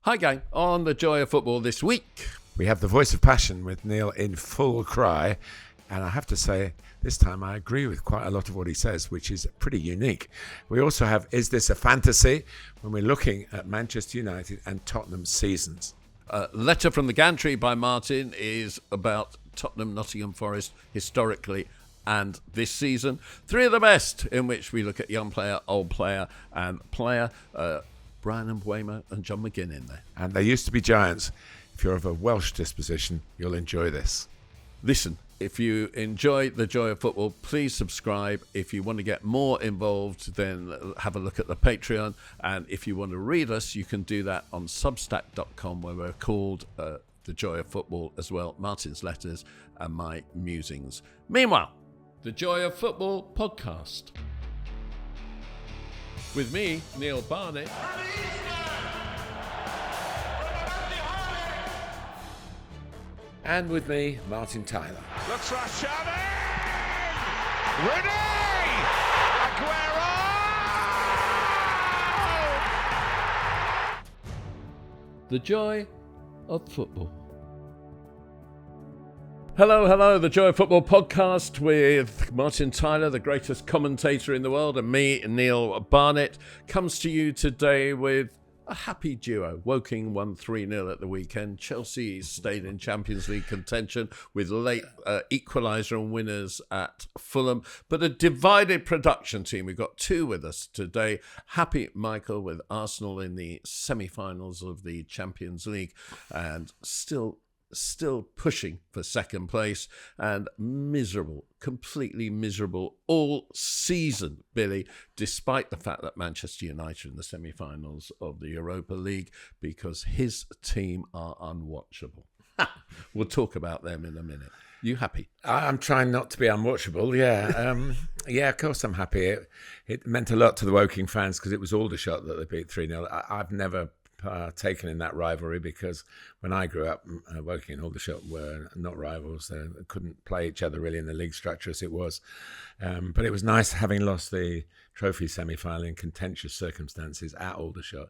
Hi gang, on the Joy of Football this week. We have the voice of passion with Neil in full cry. And I have to say, this time I agree with quite a lot of what he says, which is pretty unique. We also have Is This a Fantasy? When we're looking at Manchester United and Tottenham's seasons. A letter from the Gantry by Martin is about Tottenham, Nottingham Forrest historically and this season. Three of the best, in which we look at young player, old player and player. Brian Mbeumo and John McGinn in there. And they used to be giants. If you're of a Welsh disposition, you'll enjoy this. Listen, if you enjoy the Joy of Football, please subscribe. If you want to get more involved, then have a look at the Patreon. And if you want to read us, you can do that on substack.com, where we're called The Joy of Football as well. Martin's letters and my musings. Meanwhile, the Joy of Football podcast. With me, Neil Barnett. And with me, Martin Tyler. Looks like Xavi! Rooney! Aguero! The Joy of Football. Hello, the Joy of Football podcast with Martin Tyler, the greatest commentator in the world, and me, Neil Barnett, comes to you today with a happy duo. Woking won 3-0 at the weekend. Chelsea stayed in Champions League contention with late equaliser and winners at Fulham. But a divided production team. We've got two with us today. Happy Michael with Arsenal in the semi-finals of the Champions League and still pushing for second place, and completely miserable all season, Billy, despite the fact that Manchester United are in the semi-finals of the Europa League, because his team are unwatchable. We'll talk about them in a minute. You happy? I'm trying not to be unwatchable, yeah. Yeah, of course I'm happy. It meant a lot to the Woking fans because it was Aldershot that they beat 3-0. I've never taken in that rivalry because when I grew up, Woking and Aldershot were not rivals. They couldn't play each other really in the league structure as it was. But it was nice, having lost the trophy semi-final in contentious circumstances at Aldershot,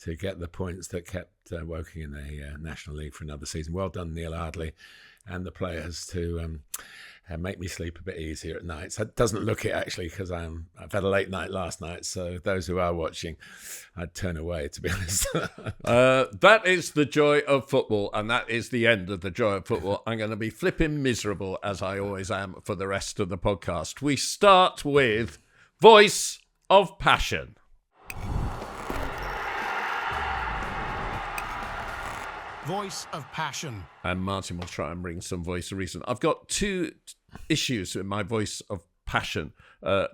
to get the points that kept Woking in the National League for another season. Well done, Neil Ardley and the players, to make me sleep a bit easier at night. So it doesn't look it, actually, because I've had a late night last night. So those who are watching, I'd turn away, to be honest. That is the Joy of Football, and that is the end of the Joy of Football. I'm going to be flipping miserable, as I always am, for the rest of the podcast. We start with Voice of Passion. Voice of Passion. And Martin will try and bring some voice of reason. I've got two issues with my Voice of Passion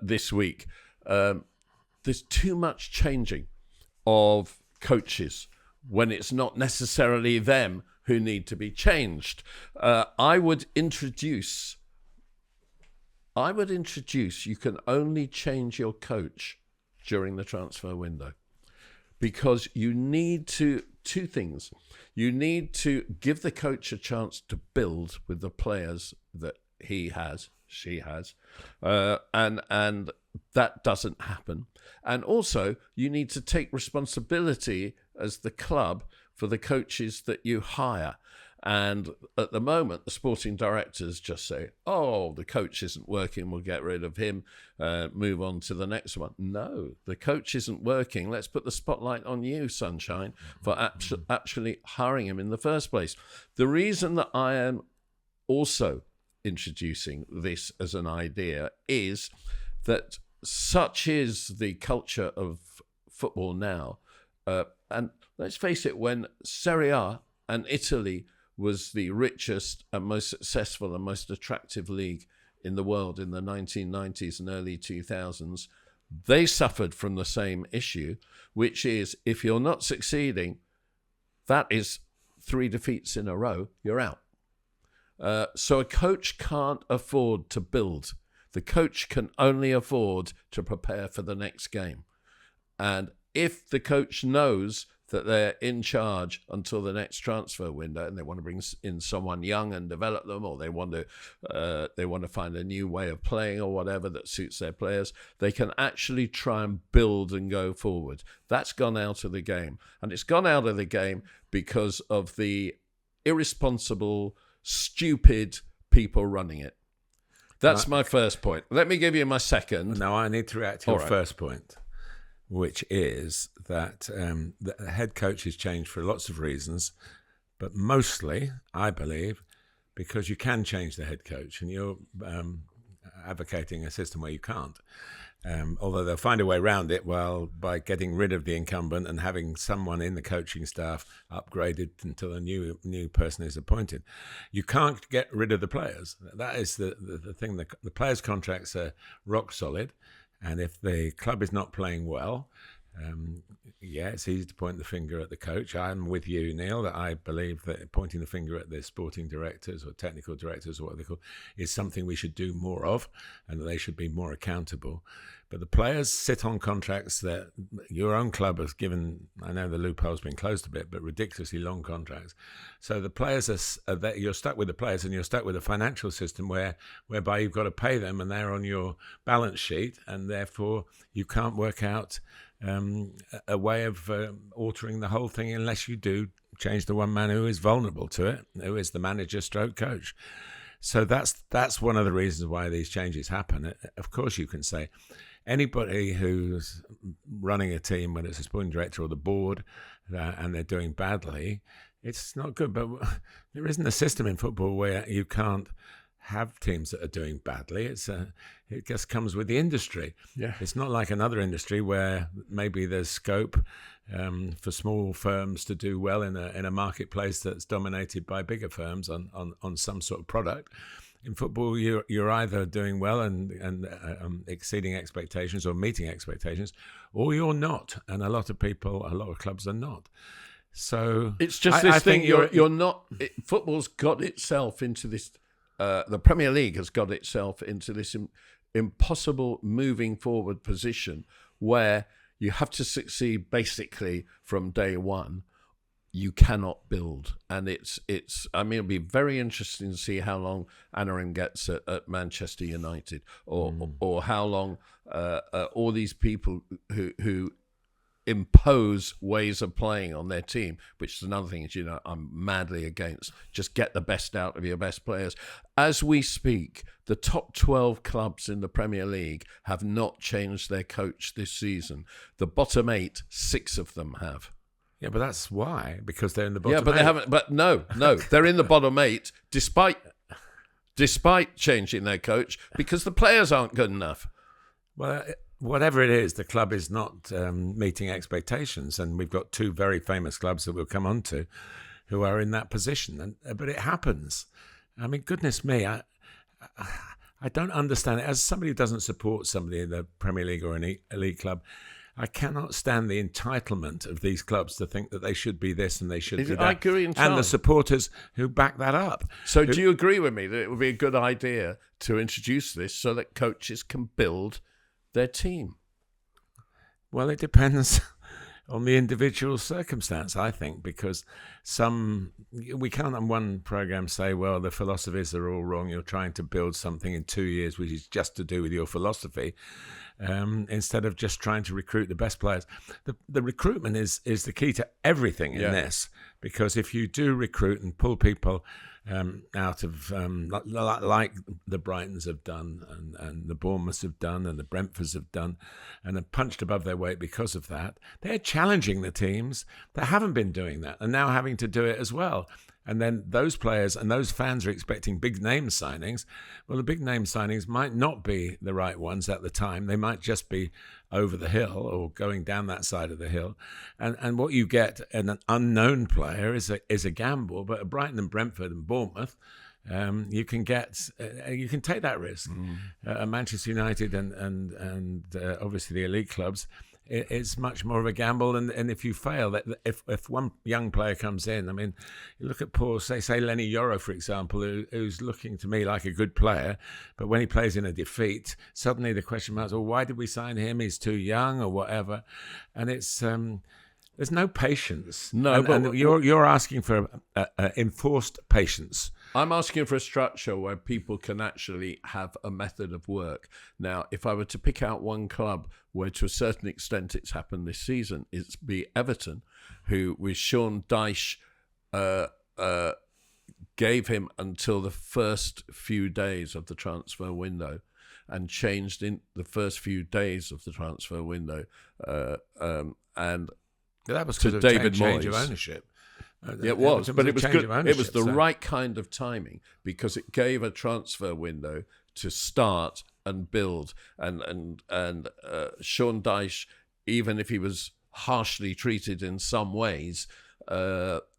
this week. There's too much changing of coaches when it's not necessarily them who need to be changed. I would introduce you can only change your coach during the transfer window, because you need two things. You need to give the coach a chance to build with the players that she has, and that doesn't happen. And also, you need to take responsibility as the club for the coaches that you hire. And at the moment, the sporting directors just say, oh, the coach isn't working, we'll get rid of him, move on to the next one. No, the coach isn't working. Let's put the spotlight on you, Sunshine, for actually hiring him in the first place. The reason that I am also introducing this as an idea is that such is the culture of football now. And let's face it, when Serie A and Italy was the richest and most successful and most attractive league in the world in the 1990s and early 2000s, they suffered from the same issue, which is, if you're not succeeding, that is 3 defeats in a row, you're out. So a coach can't afford to build. The coach can only afford to prepare for the next game. And if the coach knows that they're in charge until the next transfer window, and they want to bring in someone young and develop them, or they want to find a new way of playing or whatever that suits their players, they can actually try and build and go forward. That's gone out of the game, and it's gone out of the game because of the irresponsible, stupid people running it. That's my first point. Let me give you my second. Now I need to react to your first point, which is that the head coach has changed for lots of reasons, but mostly, I believe, because you can change the head coach, and you're advocating a system where you can't. Although they'll find a way around it, by getting rid of the incumbent and having someone in the coaching staff upgraded until a new person is appointed. You can't get rid of the players. That is the thing. The players' contracts are rock solid, and if the club is not playing well, it's easy to point the finger at the coach. I'm with you, Neil, that I believe that pointing the finger at the sporting directors or technical directors or what they call is something we should do more of, and that they should be more accountable. But the players sit on contracts that your own club has given. I know the loophole's been closed a bit, but ridiculously long contracts. So the players are that you're stuck with the players, and you're stuck with a financial system whereby you've got to pay them, and they're on your balance sheet, and therefore you can't work out a way of altering the whole thing unless you do change the one man who is vulnerable to it, who is the manager stroke coach. So that's one of the reasons why these changes happen. Of course, you can say anybody who's running a team, whether it's a sporting director or the board, and they're doing badly, it's not good. But there isn't a system in football where you can't have teams that are doing badly. It just comes with the industry. Yeah. It's not like another industry where maybe there's scope for small firms to do well in a marketplace that's dominated by bigger firms on some sort of product. In football, you're either doing well and exceeding expectations or meeting expectations, or you're not. And a lot of clubs are not. So it's just this thing. You're not. Football's got itself into this. The Premier League has got itself into this impossible moving forward position where you have to succeed basically from day one. You cannot build, and it's. I mean, it'll be very interesting to see how long Anarim gets at Manchester United, or how long all these people who impose ways of playing on their team, which is another thing I'm madly against. Just get the best out of your best players. As we speak, the top 12 clubs in the Premier League have not changed their coach this season. The bottom 8, 6 of them have. Yeah, but that's why, because they're in the bottom 8. Yeah, but they haven't. But no, they're in the bottom 8 despite changing their coach, because the players aren't good enough. Well, whatever it is, the club is not meeting expectations, and we've got 2 very famous clubs that we'll come on to who are in that position. But it happens. I mean, goodness me, I don't understand it. As somebody who doesn't support somebody in the Premier League or an elite club, I cannot stand the entitlement of these clubs to think that they should be this and they should be that. I agree entirely. And the supporters who back that up. So do you agree with me that it would be a good idea to introduce this so that coaches can build their team? Well, it depends on the individual circumstance, I think, because we can't on one program say, well, the philosophies are all wrong. You're trying to build something in 2 years, which is just to do with your philosophy, instead of just trying to recruit the best players. The recruitment is the key to everything in this, because if you do recruit and pull people out of, like the Brightons have done, and the Bournemouths have done, and the Brentfords have done, and have punched above their weight because of that, they're challenging the teams that haven't been doing that and now having to do it as well. And then those players and those fans are expecting big name signings. Well, the big name signings might not be the right ones at the time. They might just be over the hill or going down that side of the hill. And what you get in an unknown player is a gamble. But at Brighton and Brentford and Bournemouth, you can take that risk. At Manchester United and obviously the elite clubs, it's much more of a gamble, and if you fail, if one young player comes in, I mean, you look at poor, say Lenny Yoro, for example, who's looking to me like a good player, but when he plays in a defeat, suddenly the question marks, well, why did we sign him? He's too young or whatever. And it's There's no patience. No, and you're asking for enforced patience. I'm asking for a structure where people can actually have a method of work. Now, if I were to pick out one club where to a certain extent it's happened this season, it's be Everton, who with Sean Dyche gave him until the first few days of the transfer window and changed in the first few days of the transfer window. And that was to David change Moyes. Of ownership. It was, but it was good. It was the so. right kind of timing because it gave a transfer window to start and build. And Sean Dyche, even if he was harshly treated in some ways,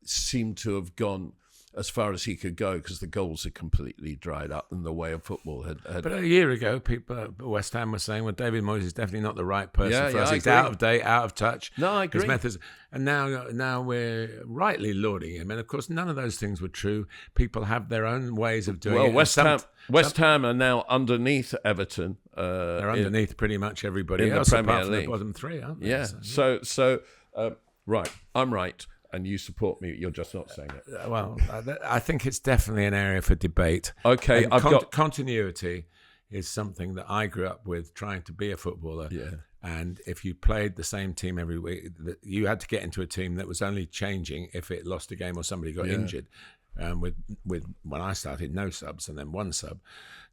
seemed to have gone as far as he could go because the goals had completely dried up and the way of football had. But a year ago, people at West Ham were saying, well, David Moyes is definitely not the right person for us. He's out of date, out of touch. No, I agree. His methods. And now we're rightly lauding him. And of course, none of those things were true. People have their own ways of doing it. Well, West Ham are now underneath Everton. They're underneath pretty much everybody in else the Premier apart from League. the bottom three, aren't they? Yeah. So right. I'm right. And you support me. You're just not saying it. Well, I think it's definitely an area for debate. Okay, and I've got continuity is something that I grew up with, trying to be a footballer. Yeah. And if you played the same team every week, you had to get into a team that was only changing if it lost a game or somebody got injured. With when I started, no subs and then one sub.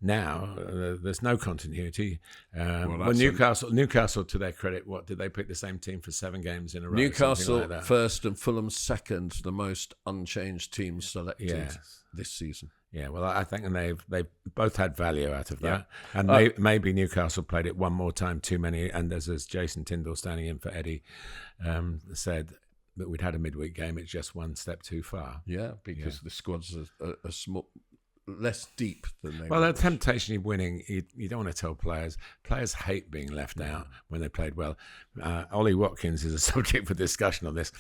Now there's no continuity. Well, Newcastle, to their credit, what did they pick the same team for 7 games in a row? Newcastle like first and Fulham second, the most unchanged teams selected this season. Yeah, well, I think they've both had value out of that, and maybe Newcastle played it one more time too many. And as Jason Tyndall standing in for Eddie said, that we'd had a midweek game, it's just one step too far. Yeah, because the squads are small, less deep than they were. Well, the temptation of winning, you don't want to tell players. Players hate being left out when they played well. Ollie Watkins is a subject for discussion on this.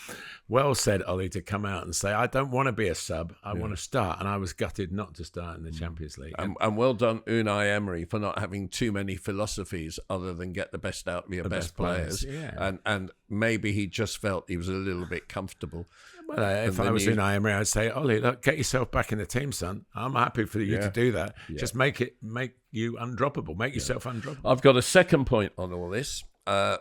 Well said, Ollie, to come out and say, I don't want to be a sub, I want to start. And I was gutted not to start in the Champions League. And well done, Unai Emery, for not having too many philosophies other than get the best out of your best players. Yeah. And maybe he just felt he was a little bit comfortable. Well, if I was Unai Emery, I'd say, Ollie, look, get yourself back in the team, son. I'm happy for you to do that. Yeah. Just make you undroppable. Make yourself undroppable. I've got a second point on all this,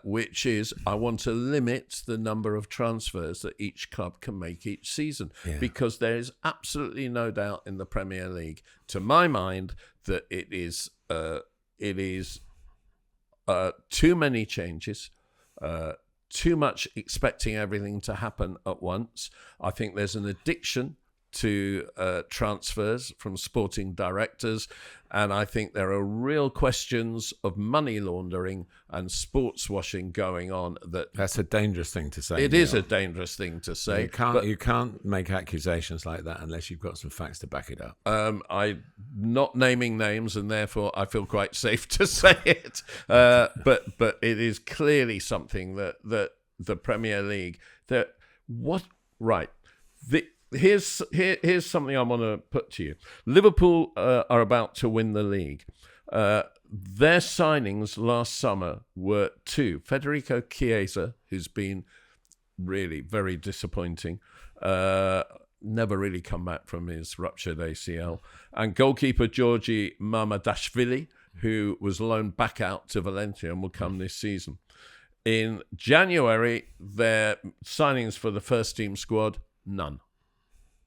which is I want to limit the number of transfers that each club can make each season because there is absolutely no doubt in the Premier League, to my mind, that it is too many changes, too much expecting everything to happen at once. I think there's an addiction to transfers from sporting directors, and I think there are real questions of money laundering and sports washing going on. That's a dangerous thing to say. It is a dangerous thing to say. You can't make accusations like that unless you've got some facts to back it up. I'm not naming names, and therefore I feel quite safe to say it. But it is clearly something that the Premier League Here's something I want to put to you. Liverpool are about to win the league. Their signings last summer were 2. Federico Chiesa, who's been really very disappointing, never really come back from his ruptured ACL, and goalkeeper Georgi Mamadashvili, who was loaned back out to Valencia and will come this season. In January, their signings for the first team squad, none.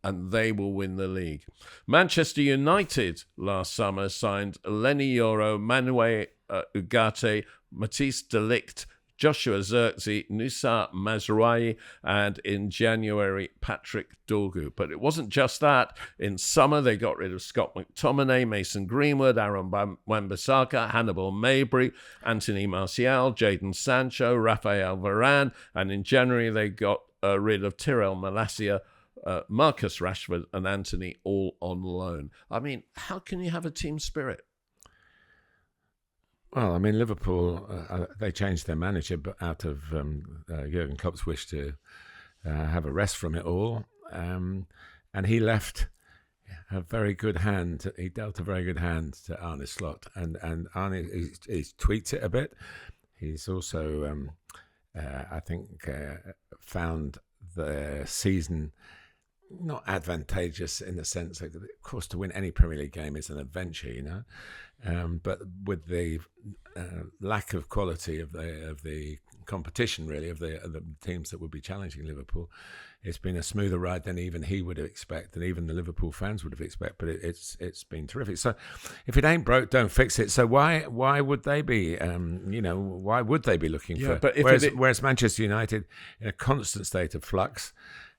And they will win the league. Manchester United last summer signed Lenny Yoro, Manuel Ugarte, Matisse de Ligt, Joshua Zirkzee, Nusa Mazraoui, and in January, Patrick Dorgu. But it wasn't just that. In summer, they got rid of Scott McTominay, Mason Greenwood, Aaron Wan-Bissaka, Hannibal Mabry, Anthony Martial, Jadon Sancho, Rafael Varane, and in January, they got rid of Tyrell Malacia, Marcus Rashford and Anthony, all on loan. I mean, how can you have a team spirit? Well, I mean, Liverpool, they changed their manager but out of Jurgen Klopp's wish to have a rest from it all. And he left a very good hand. He dealt a very good hand to Arne Slot. And Arne, he tweaks it a bit. He's also I think, found the season not advantageous in the sense that, of course, to win any Premier League game is an adventure, but with the lack of quality of the competition, really, of the teams that would be challenging Liverpool, it's been a smoother ride than even he would have expected, and even the Liverpool fans would have expected. But it's been terrific. So, if it ain't broke, don't fix it. So why would they be? Why would they be looking for? But whereas Manchester United, in a constant state of flux.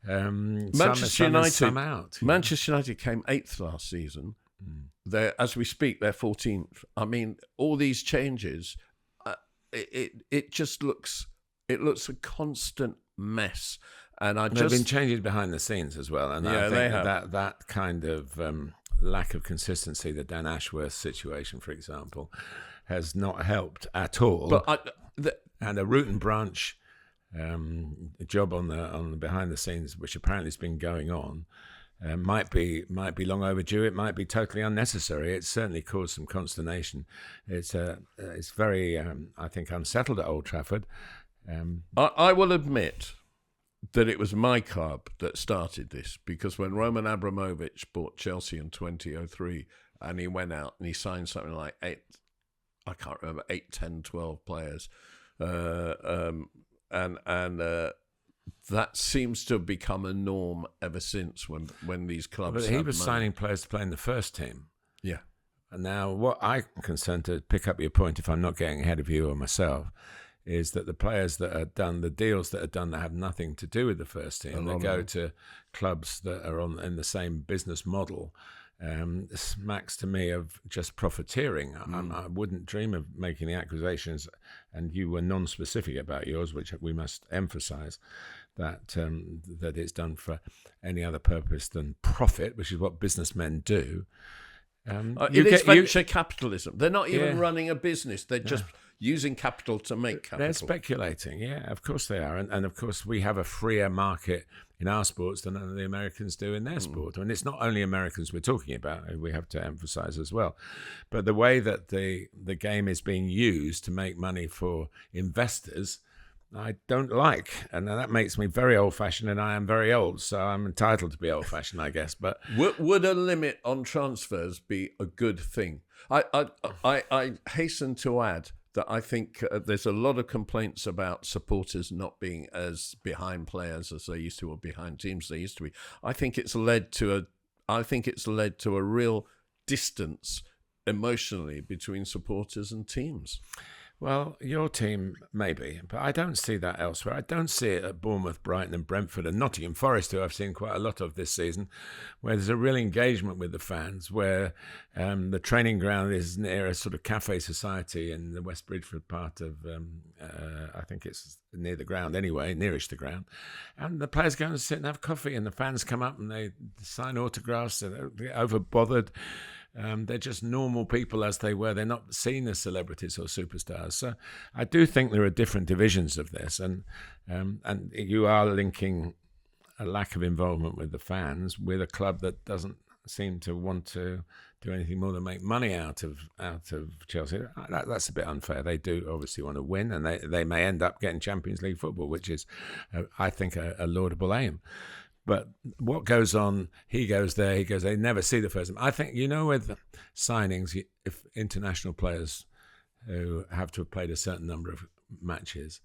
Manchester United, some out. Manchester United came 8th last season. As we speak, they're 14th. I mean, all these changes, it just looks a constant mess. And there have been changes behind the scenes as well, and I think they have. that kind of lack of consistency, the Dan Ashworth situation, for example, has not helped at all. And a root and branch job on the behind the scenes, which apparently has been going on, might be long overdue. It might be totally unnecessary. It's certainly caused some consternation. It's very I think unsettled at Old Trafford. I will admit that it was my club that started this, because when Roman Abramovich bought Chelsea in 2003 and he went out and he signed something like 8, 10, 12 players, and that seems to have become a norm ever since when these clubs. But he was signing players to play in the first team. Yeah. And now, what I'm concerned, to pick up your point, if I'm not getting ahead of you or myself, is that the players that are done, the deals that are done that have nothing to do with the first team, they go to clubs that are in the same business model. Smacks to me of just profiteering. I wouldn't dream of making the accusations, and you were non-specific about yours, which we must emphasise, that it's done for any other purpose than profit, which is what businessmen do. It is venture capitalism. They're not even running a business. They're just using capital to make capital. They're speculating, of course they are. And of course we have a freer market in our sports than the Americans do in their sport. I mean, it's not only Americans we're talking about, we have to emphasise as well. But the way that the game is being used to make money for investors, I don't like. And that makes me very old-fashioned, and I am very old, so I'm entitled to be old-fashioned, I guess. But would a limit on transfers be a good thing? I hasten to add that I think there's a lot of complaints about supporters not being as behind players as they used to, or behind teams they used to be. I think it's led to a real distance emotionally between supporters and teams. Well, your team, maybe, but I don't see that elsewhere. I don't see it at Bournemouth, Brighton and Brentford and Nottingham Forrest, who I've seen quite a lot of this season, where there's a real engagement with the fans, where the training ground is near a sort of cafe society in the West Bridgford part of, I think it's near the ground anyway, nearish the ground. And the players go and sit and have coffee, and the fans come up and they sign autographs, and they're over-bothered. They're just normal people as they were. They're not seen as celebrities or superstars. So I do think there are different divisions of this, and you are linking a lack of involvement with the fans with a club that doesn't seem to want to do anything more than make money out of Chelsea. That's a bit unfair. They do obviously want to win, and they may end up getting Champions League football, which is, I think, a laudable aim. But what goes on, he goes there, they never see the first time. I think, with signings, if international players who have to have played a certain number of matches,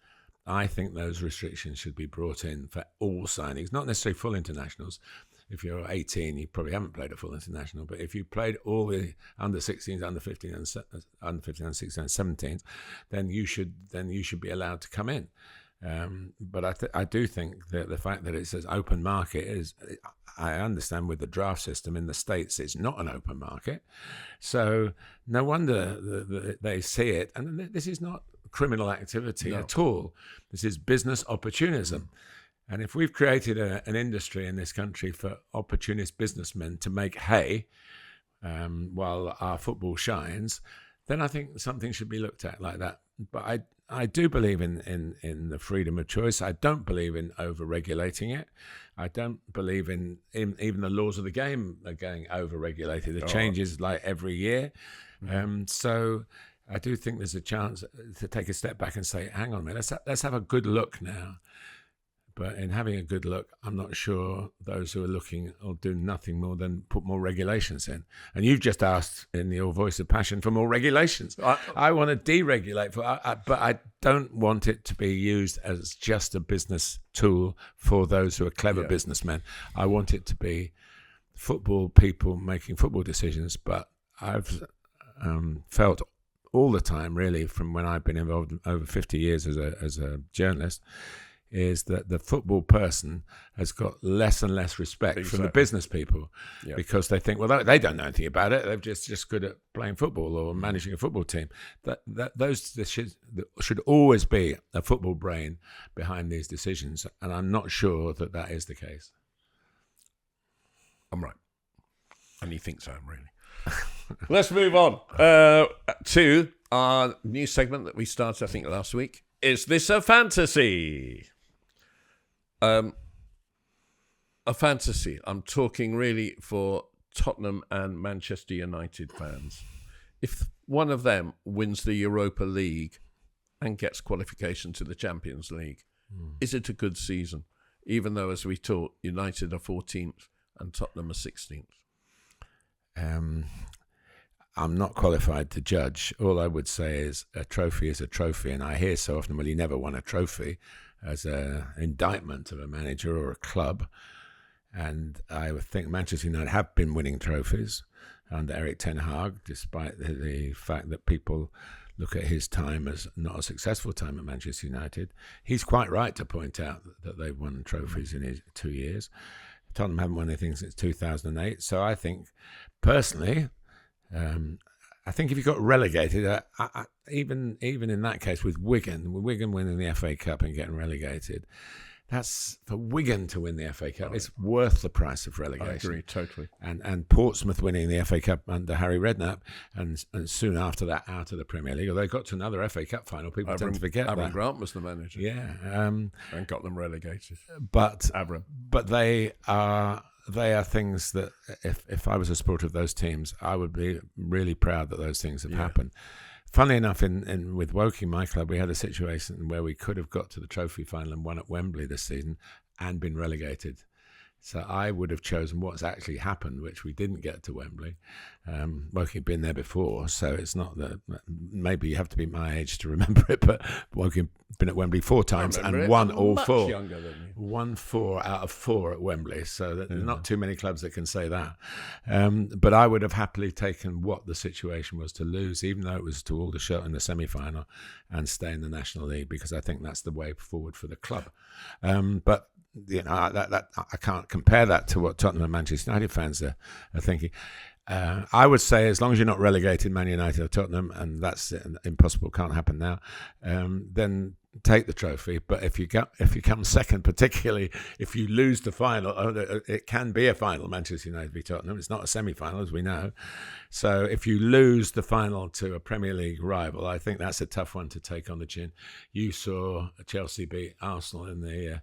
I think those restrictions should be brought in for all signings, not necessarily full internationals. If you're 18, you probably haven't played a full international, but if you played all the under-16s, under-15 and 16 and 17s, then you should be allowed to come in. But I do think that the fact that it says open market is, I understand with the draft system in the States, it's not an open market. So no wonder that they see it. And this is not criminal activity at all. This is business opportunism. And if we've created an industry in this country for opportunist businessmen to make hay while our football shines, then I think something should be looked at like that. But I do believe in the freedom of choice. I don't believe in over-regulating it. I don't believe in even the laws of the game are getting over-regulated. It changes like every year. So I do think there's a chance to take a step back and say, hang on a minute, let's have a good look now. But in having a good look, I'm not sure those who are looking will do nothing more than put more regulations in. And you've just asked in your voice of passion for more regulations. I want to deregulate, but I don't want it to be used as just a business tool for those who are clever businessmen. I want it to be football people making football decisions. But I've felt all the time, really, from when I've been involved over 50 years as a journalist, is that the football person has got less and less respect from the business people because they think, well, they don't know anything about it. They're just good at playing football or managing a football team. Those should always be a football brain behind these decisions, and I'm not sure that is the case. I'm right. And you think so, really. Let's move on to our new segment that we started, I think, last week. Is this a fantasy? A fantasy. I'm talking really for Tottenham and Manchester United fans. If one of them wins the Europa League and gets qualification to the Champions League, is it a good season? Even though, as we taught, United are 14th and Tottenham are 16th. I'm not qualified to judge. All I would say is a trophy is a trophy, and I hear so often, well, he never won a trophy, as an indictment of a manager or a club. And I would think Manchester United have been winning trophies under Erik ten Hag, despite the fact that people look at his time as not a successful time at Manchester United. He's quite right to point out that they've won trophies in his 2 years. Tottenham haven't won anything since 2008. So I think, personally, I think if you got relegated, even in that case with Wigan winning the FA Cup and getting relegated, that's for Wigan to win the FA Cup. It's worth the price of relegation. I agree, totally. And Portsmouth winning the FA Cup under Harry Redknapp, and soon after that out of the Premier League. Although they got to another FA Cup final, people tend to forget that. Avram Grant was the manager. Yeah, and got them relegated. But Avram. They are things that if I was a supporter of those teams, I would be really proud that those things have happened. Funnily enough, in with Woking, my club, we had a situation where we could have got to the trophy final and won at Wembley this season and been relegated. So I would have chosen what's actually happened, which we didn't get to Wembley. Woking had been there before, so it's not that. Maybe you have to be my age to remember it, but Woking had been at Wembley 4 times and won all 4. Much younger than me. Won 4 out of 4 at Wembley, so there are not too many clubs that can say that. But I would have happily taken what the situation was to lose, even though it was to Aldershot in the semi-final, and stay in the National League, because I think that's the way forward for the club. But that I can't compare that to what Tottenham and Manchester United fans are thinking. I would say, as long as you're not relegated, Man United or Tottenham, and that's impossible, can't happen now, then take the trophy. But if you come second, particularly if you lose the final, it can be a final, Manchester United v Tottenham. It's not a semi-final, as we know. So if you lose the final to a Premier League rival, I think that's a tough one to take on the chin. You saw Chelsea beat Arsenal in the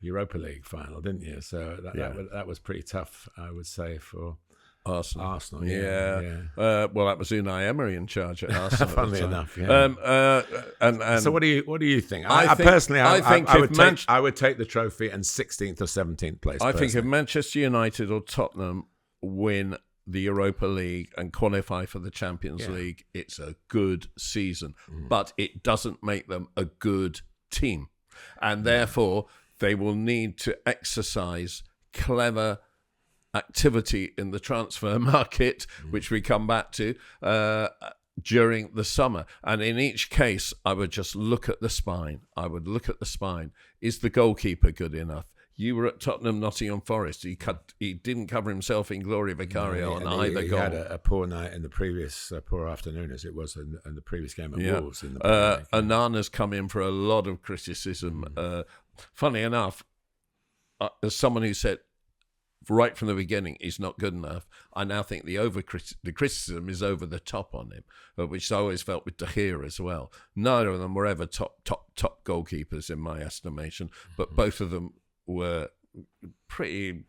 Europa League final, didn't you? So that was pretty tough, I would say, for Arsenal. Yeah. Well, that was Unai Emery in charge at Arsenal. Funnily enough, yeah. And so what do you think? I would take the trophy and 16th or 17th place. I think if Manchester United or Tottenham win the Europa League and qualify for the Champions League, it's a good season. But it doesn't make them a good team. And therefore, they will need to exercise clever activity in the transfer market, which we come back to, during the summer. And in each case, I would just look at the spine. Is the goalkeeper good enough? You were at Tottenham, Nottingham Forest. He didn't cover himself in Gloria Vicario on either goal. He had a poor night in the previous, poor afternoon, as it was in the previous game at Wolves. In the Anana's come in for a lot of criticism. Funny enough, as someone who said right from the beginning he's not good enough, I now think the criticism is over the top on him, which I always felt with De Gea as well. Neither of them were ever top goalkeepers in my estimation, but both of them were pretty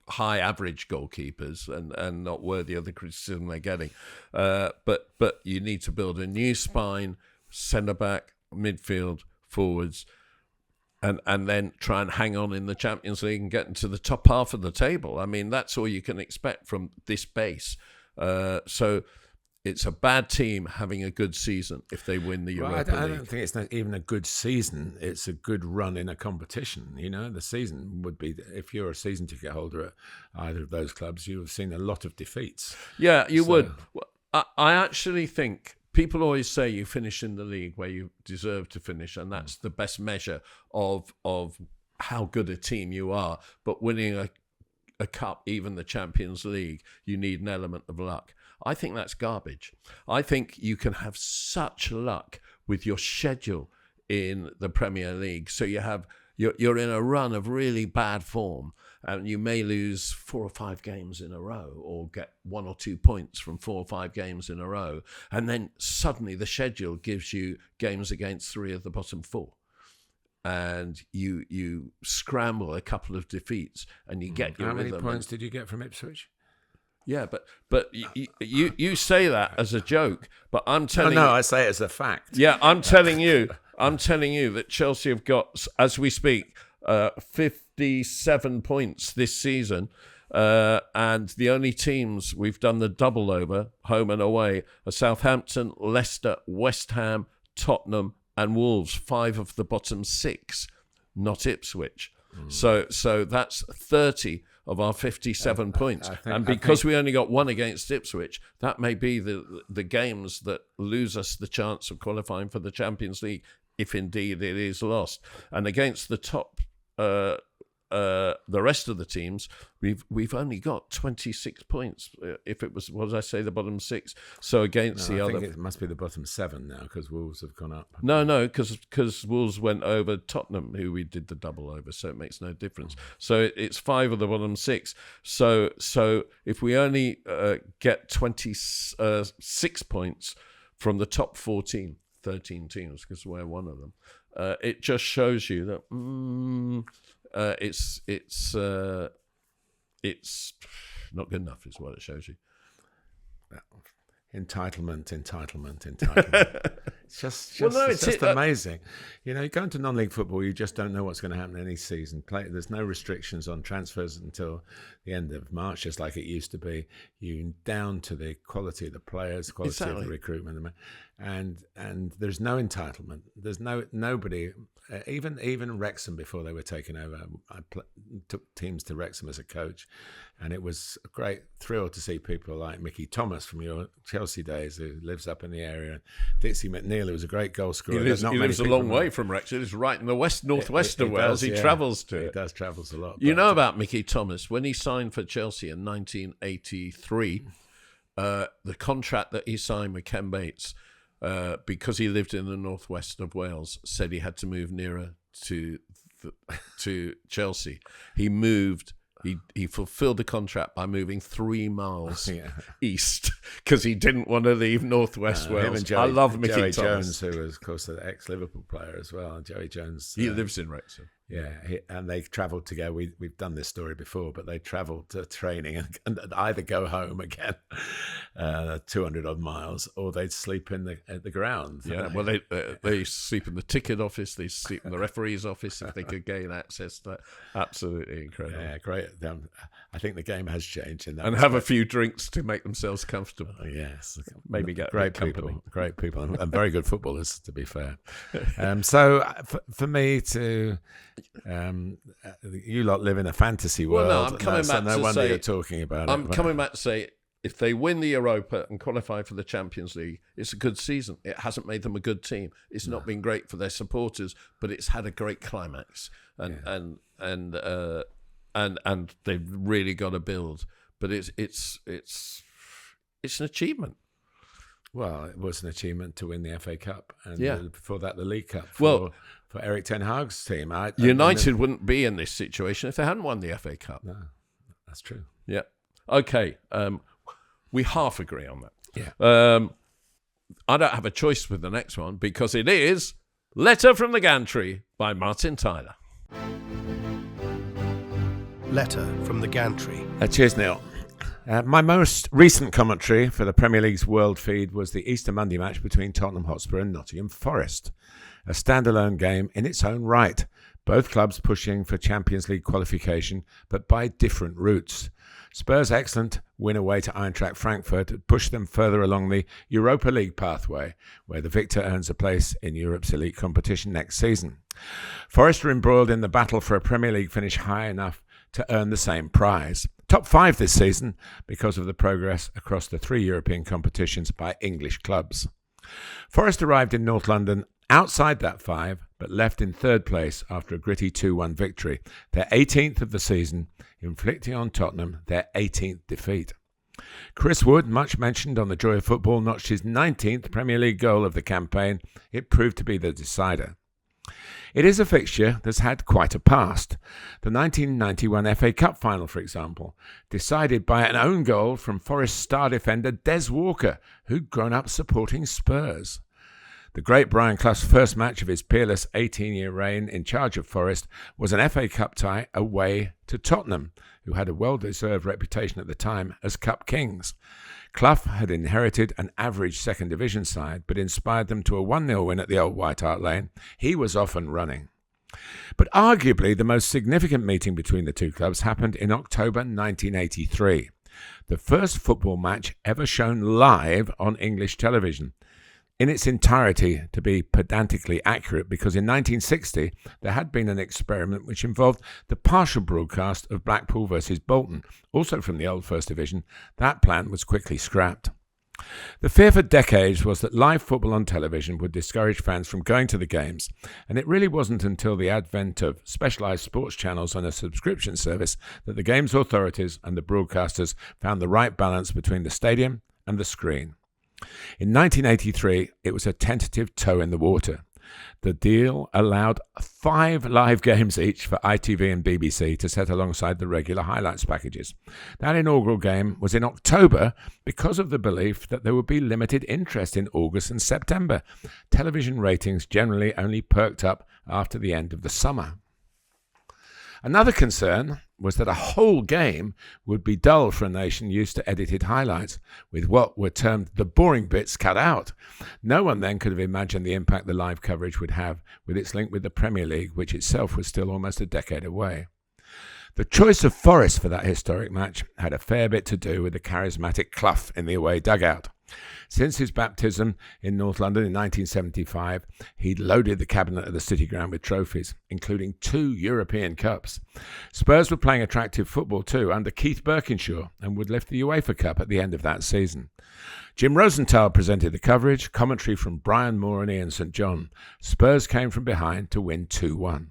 high average goalkeepers and not worthy of the criticism they're getting. But you need to build a new spine, centre back, midfield, forwards, and then try and hang on in the Champions League and get into the top half of the table. I mean, that's all you can expect from this base. So it's a bad team having a good season if they win the Europa League. I don't think it's not even a good season. It's a good run in a competition. The season would be, if you're a season ticket holder at either of those clubs, you have seen a lot of defeats. Yeah, you would. I actually think people always say you finish in the league where you deserve to finish, and that's the best measure of how good a team you are. But winning a cup, even the Champions League, you need an element of luck. I think that's garbage. I think you can have such luck with your schedule in the Premier League. So you're in a run of really bad form, and you may lose 4 or 5 games in a row, or get 1 or 2 points from 4 or 5 games in a row, and then suddenly the schedule gives you games against 3 of the bottom 4. And you scramble a couple of defeats, and you get your rhythm. How many points did you get from Ipswich? Yeah, but you say that as a joke, but I'm telling you. No, I say it as a fact. Yeah, I'm telling you that Chelsea have got, as we speak, 57 points this season, and the only teams we've done the double over, home and away, are Southampton, Leicester, West Ham, Tottenham, and Wolves. 5 of the bottom 6, not Ipswich. So that's 30 of our 57 points. And because we only got 1 against Ipswich, that may be the games that lose us the chance of qualifying for the Champions League, if indeed it is lost. And against the top, the rest of the teams, we've only got 26 points. If it was, what did I say, the bottom 6? So against the other, I think it must be the bottom 7 now, because Wolves have gone up. No, because Wolves went over Tottenham, who we did the double over, so it makes no difference. So it's 5 of the bottom 6. So if we only get 26 points from the top 13 teams, because we're one of them, it just shows you that it's not good enough, is what it shows you. Entitlement. It's just amazing. You go into non-league football, you just don't know what's going to happen any season. There's no restrictions on transfers until the end of March, just like it used to be. You down to the quality of the players, quality of the recruitment, and there's no entitlement. There's nobody. Even Wrexham, before they were taken over, I took teams to Wrexham as a coach, and it was a great thrill to see people like Mickey Thomas from your Chelsea days, who lives up in the area, and Dixie McNeil, who was a great goal scorer. He lives a long way from Wrexham. He's right in the northwest of Wales. He travels to it. He travels a lot. You know about Mickey Thomas. When he signed for Chelsea in 1983, the contract that he signed with Ken Bates, because he lived in the northwest of Wales, said he had to move nearer to Chelsea. He moved. He fulfilled the contract by moving 3 miles east, because he didn't want to leave northwest Wales. I love Mickey Joey Thomas. Jones, who was, of course, an ex-Liverpool player as well. Joey Jones. He lives in Wrexham. Yeah, and they travelled together. We've done this story before, but they travelled to training and either go home again, 200 odd miles, or they'd sleep at the ground. Yeah, well, they sleep in the ticket office. They sleep in the referee's office if they could gain access to that. Absolutely incredible. Yeah, great. I think the game has changed in that. And respect. have a few drinks to make themselves comfortable. Yes, maybe get great company. people, and very good footballers, to be fair. So for me to. You lot live in a fantasy world. Well, no, I'm coming back no to wonder say, you're talking about I'm coming back to say, if they win the Europa and qualify for the Champions League, it's a good season. It hasn't made them a good team. It's not been great for their supporters, but it's had a great climax, and they've really got to build. But it's an achievement. Well, it was an achievement to win the FA Cup, and before that, the League Cup. For Eric Ten Hag's team, United wouldn't be in this situation if they hadn't won the FA Cup. No, that's true. Yeah. Okay. We half agree on that. Yeah. I don't have a choice with the next one, because it is Letter from the Gantry by Martin Tyler. letter from the Gantry. Cheers, Neil. My most recent commentary for the Premier League's World Feed was the Easter Monday match between Tottenham Hotspur and Nottingham Forrest. A standalone game in its own right. Both clubs pushing for Champions League qualification, but by different routes. Spurs' excellent win away to Eintracht Frankfurt pushed them further along the Europa League pathway, where the victor earns a place in Europe's elite competition next season. Forrest are embroiled in the battle for a Premier League finish high enough to earn the same prize. Top 5 this season because of the progress across the 3 European competitions by English clubs. Forrest arrived in North London outside that 5, but left in 3rd place after a gritty 2-1 victory, their 18th of the season, inflicting on Tottenham their 18th defeat. Chris Wood, much mentioned on the Joy of Football, notched his 19th Premier League goal of the campaign. It proved to be the decider. It is a fixture that's had quite a past. The 1991 FA Cup final, for example, decided by an own goal from Forest star defender Des Walker, who'd grown up supporting Spurs. The great Brian Clough's first match of his peerless 18-year reign in charge of Forest was an FA Cup tie away to Tottenham, who had a well-deserved reputation at the time as Cup Kings. Clough had inherited an average second division side, but inspired them to a 1-0 win at the old White Hart Lane. He was off and running. But arguably the most significant meeting between the two clubs happened in October 1983, the first football match ever shown live on English television. In its entirety, to be pedantically accurate, because in 1960 there had been an experiment which involved the partial broadcast of Blackpool versus Bolton, also from the old First Division. That plan was quickly scrapped. The fear for decades was that live football on television would discourage fans from going to the games, and it really wasn't until the advent of specialised sports channels and a subscription service that the games authorities and the broadcasters found the right balance between the stadium and the screen. In 1983, it was a tentative toe in the water. The deal allowed 5 live games each for ITV and BBC to set alongside the regular highlights packages. That inaugural game was in October because of the belief that there would be limited interest in August and September. Television ratings generally only perked up after the end of the summer. Another concern was that a whole game would be dull for a nation used to edited highlights, with what were termed the boring bits cut out. No one then could have imagined the impact the live coverage would have with its link with the Premier League, which itself was still almost a decade away. The choice of Forest for that historic match had a fair bit to do with the charismatic Clough in the away dugout. Since his baptism in North London in 1975, he'd loaded the cabinet of the City Ground with trophies, including 2 European Cups. Spurs were playing attractive football too under Keith Birkinshaw and would lift the UEFA Cup at the end of that season. Jim Rosenthal presented the coverage, commentary from Brian Moore and Ian St John. Spurs came from behind to win 2-1.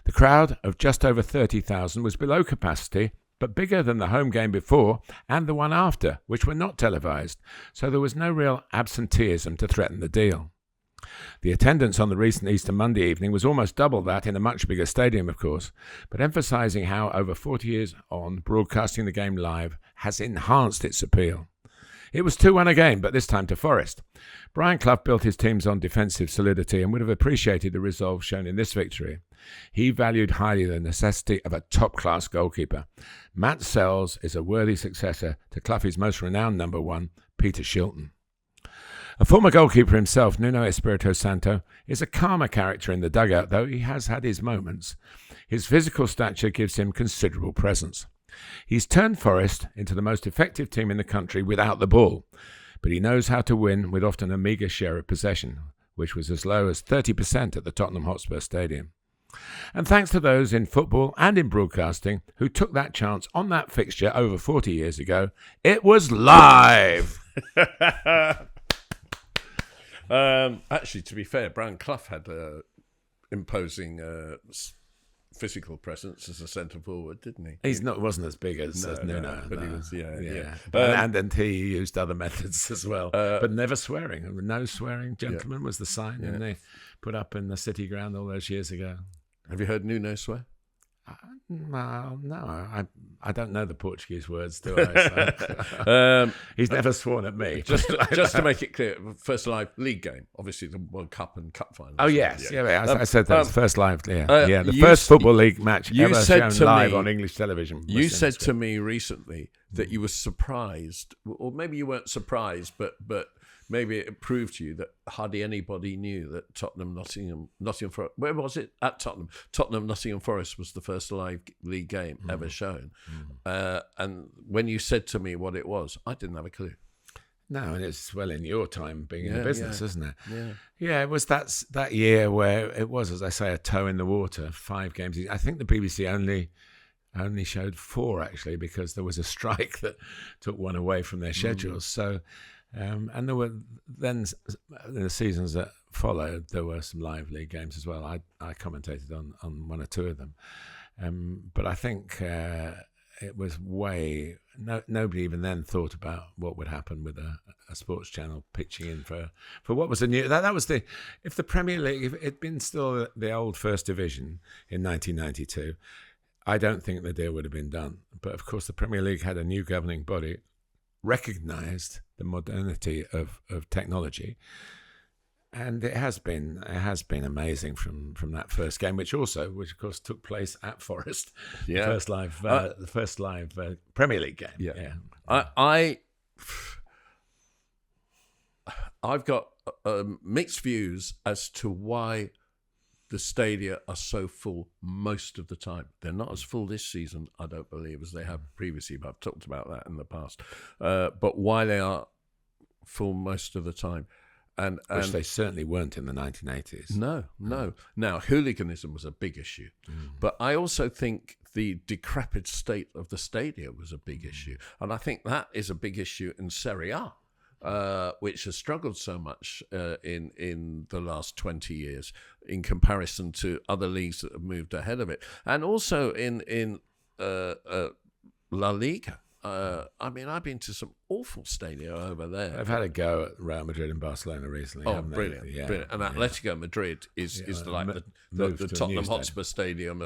The crowd of just over 30,000 was below capacity, but bigger than the home game before and the one after, which were not televised, so there was no real absenteeism to threaten the deal. The attendance on the recent Easter Monday evening was almost double that in a much bigger stadium, of course, but emphasising how over 40 years on, broadcasting the game live has enhanced its appeal. It was 2-1 again, but this time to Forest. Brian Clough built his teams on defensive solidity and would have appreciated the resolve shown in this victory. He valued highly the necessity of a top-class goalkeeper. Matt Sells is a worthy successor to Clough's most renowned number 1, Peter Shilton. A former goalkeeper himself, Nuno Espirito Santo, is a calmer character in the dugout, though he has had his moments. His physical stature gives him considerable presence. He's turned Forest into the most effective team in the country without the ball, but he knows how to win with often a meagre share of possession, which was as low as 30% at the Tottenham Hotspur Stadium. And thanks to those in football and in broadcasting who took that chance on that fixture over 40 years ago, it was live! Actually, to be fair, Brian Clough had an imposing physical presence as a centre forward, didn't he? Wasn't as big as Nuno, but he was, yeah. And he used other methods as well, but never swearing. No swearing, gentlemen, was the sign, and they put up in the City Ground all those years ago. Have you heard Nuno swear? No, I don't know the Portuguese words, do I? So. He's never sworn at me. Just to make it clear, first live league game, obviously the World Cup and Cup final. Oh yes, I said that was the first live. The first football league match ever shown live on English television. You said to me recently that you were surprised, or maybe you weren't surprised, but maybe it proved to you that hardly anybody knew that Nottingham Forest. Where was it? At Tottenham, Nottingham Forest was the first live league game ever shown. And when you said to me what it was, I didn't have a clue. No, and it's well in your time being in the business, isn't it? Yeah, it was that year where it was, as I say, a toe in the water. 5 games. I think the BBC only showed 4 actually, because there was a strike that took one away from their schedules. So. And there were then in the seasons that followed, there were some live league games as well. I commentated on 1 or 2 of them, but I think it was nobody even then thought about what would happen with a sports channel pitching in for what was the new that was the if the Premier League, if it'd been still the old First Division in 1992, I don't think the deal would have been done. But of course, the Premier League had a new governing body, recognised the modernity of technology, and it has been amazing from that first game, which of course took place at Forest, the first live Premier League game. I've got mixed views as to why the stadia are so full most of the time. They're not as full this season, I don't believe, as they have previously, but I've talked about that in the past. But why they are full most of the time. And which they certainly weren't in the 1980s. No. Now, hooliganism was a big issue. But I also think the decrepit state of the stadia was a big issue. And I think that is a big issue in Serie A. Which has struggled so much in the last 20 years in comparison to other leagues that have moved ahead of it. And also in La Liga. I've been to some awful stadia over there. I've had a go at Real Madrid and Barcelona recently. Oh, brilliant. And Atletico Madrid is like the Tottenham Hotspur Stadium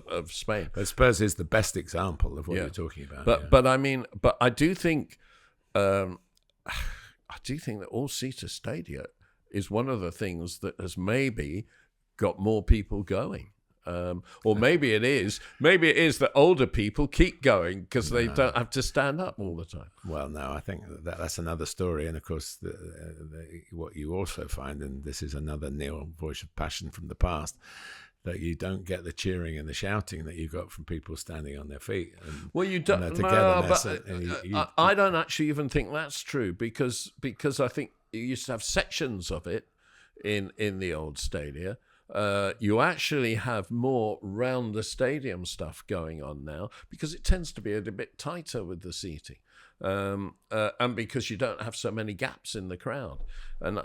of Spain. But Spurs is the best example of what you're talking about. But I do think... I do think that all-seater stadia is one of the things that has maybe got more people going. Or maybe it is that older people keep going because they don't have to stand up all the time. Well, no, I think that's another story. And of course, what you also find, and this is another Neil voice of passion from the past, that you don't get the cheering and the shouting that you got from people standing on their feet. And, you don't. I don't actually even think that's true because I think you used to have sections of it in the old stadia. You actually have more round the stadium stuff going on now because it tends to be a bit tighter with the seating, and because you don't have so many gaps in the crowd. And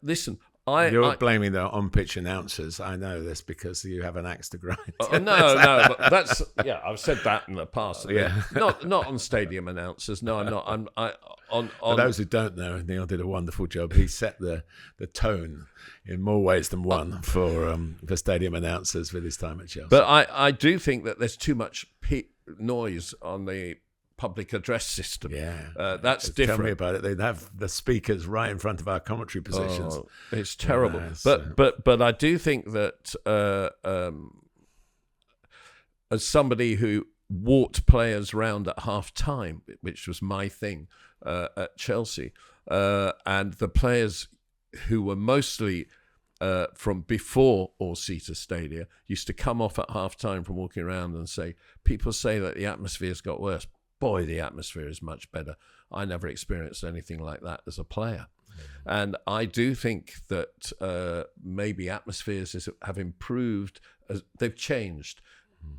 listen. You're blaming the on-pitch announcers. I know this because you have an axe to grind. No, but that's I've said that in the past. Not on stadium announcers. No, I'm not. For those who don't know, Neil did a wonderful job. He set the tone in more ways than one for stadium announcers with his time at Chelsea. But I do think that there's too much noise on the public address system. That's different. Tell me about it. They'd have the speakers right in front of our commentary positions. It's terrible. But I do think that as somebody who walked players round at half time, which was my thing at Chelsea, and the players who were mostly from before all-seater stadia used to come off at half time from walking around and say, people say that the atmosphere's got worse. Boy, the atmosphere is much better. I never experienced anything like that as a player. And I do think that maybe atmospheres have improved. They've changed.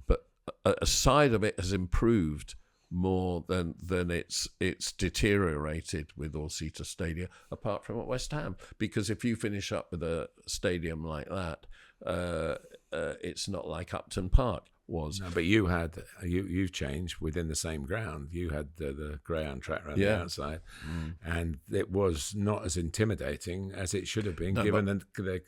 But a side of it has improved more than it's deteriorated with all-seater stadia, apart from at West Ham. Because if you finish up with a stadium like that, it's not like Upton Park, was. No, but you've changed within the same ground. You had the greyhound track around the outside, and it was not as intimidating as it should have been, given the,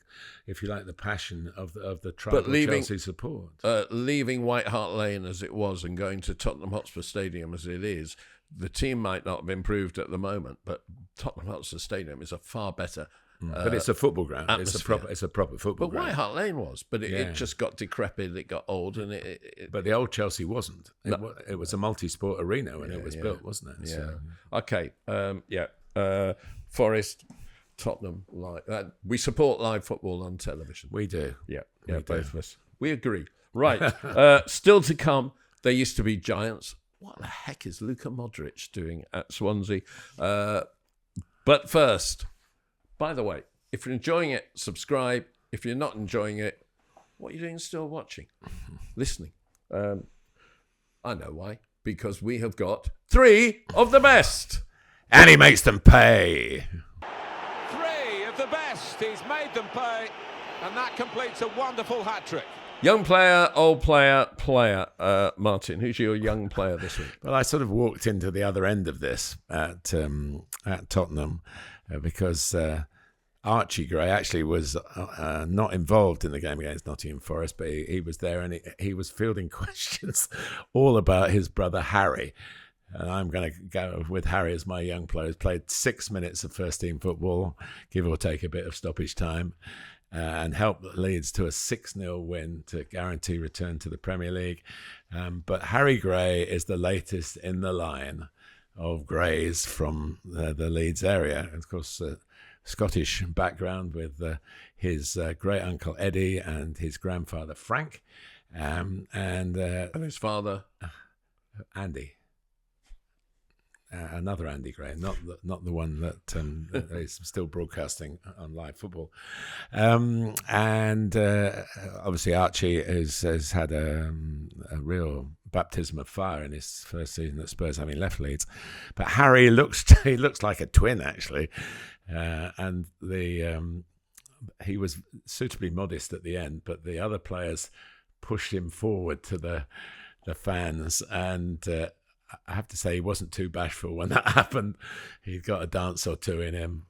if you like, the passion of the tribal Chelsea support. Leaving White Hart Lane as it was and going to Tottenham Hotspur Stadium as it is, the team might not have improved at the moment, but Tottenham Hotspur Stadium is a far better. But it's a football ground. Atmosphere. It's a proper football ground. But White Hart Lane was, but it just got decrepit. It got old, and But the old Chelsea wasn't. It was a multi-sport arena when it was built, wasn't it? Yeah. So. Okay. Forest, Tottenham, we support live football on television. We do. Yeah. Both of us. We agree. Right. Still to come. There used to be giants. What the heck is Luka Modric doing at Swansea? But first. By the way, if you're enjoying it, subscribe. If you're not enjoying it, what are you doing still watching? Listening. I know why. Because we have got 3 of the best. And he makes them pay. 3 of the best. He's made them pay. And that completes a wonderful hat-trick. Young player, old player. Martin, who's your young player this week? Well, I sort of walked into the other end of this at Tottenham because Archie Gray actually was not involved in the game against Nottingham Forest, but he was there, and he was fielding questions all about his brother Harry. And I'm going to go with Harry as my young player. He's played 6 minutes of first-team football, give or take a bit of stoppage time, and helped Leeds to a 6-0 win to guarantee return to the Premier League. But Harry Gray is the latest in the line of Grays from the Leeds area. And of course, Scottish background with his great uncle Eddie and his grandfather Frank, and his father Andy. Another Andy Gray, not the one that is still broadcasting on live football, and obviously Archie has had a real baptism of fire in his first season at Spurs, having left Leeds. But Harry looks like a twin actually, and he was suitably modest at the end, but the other players pushed him forward to the fans, and I have to say he wasn't too bashful when that happened. He'd got a dance or two in him.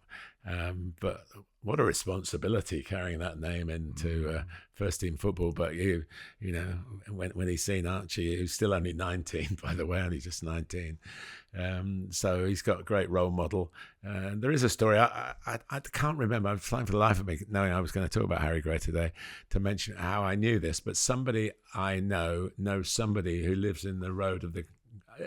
But what a responsibility carrying that name into first-team football. But you know, when he's seen Archie, who's still only 19, by the way, only just 19. So he's got a great role model. There is a story. I can't remember. I was trying for the life of me, knowing I was going to talk about Harry Gray today, to mention how I knew this. But somebody I knows somebody who lives in the road of the...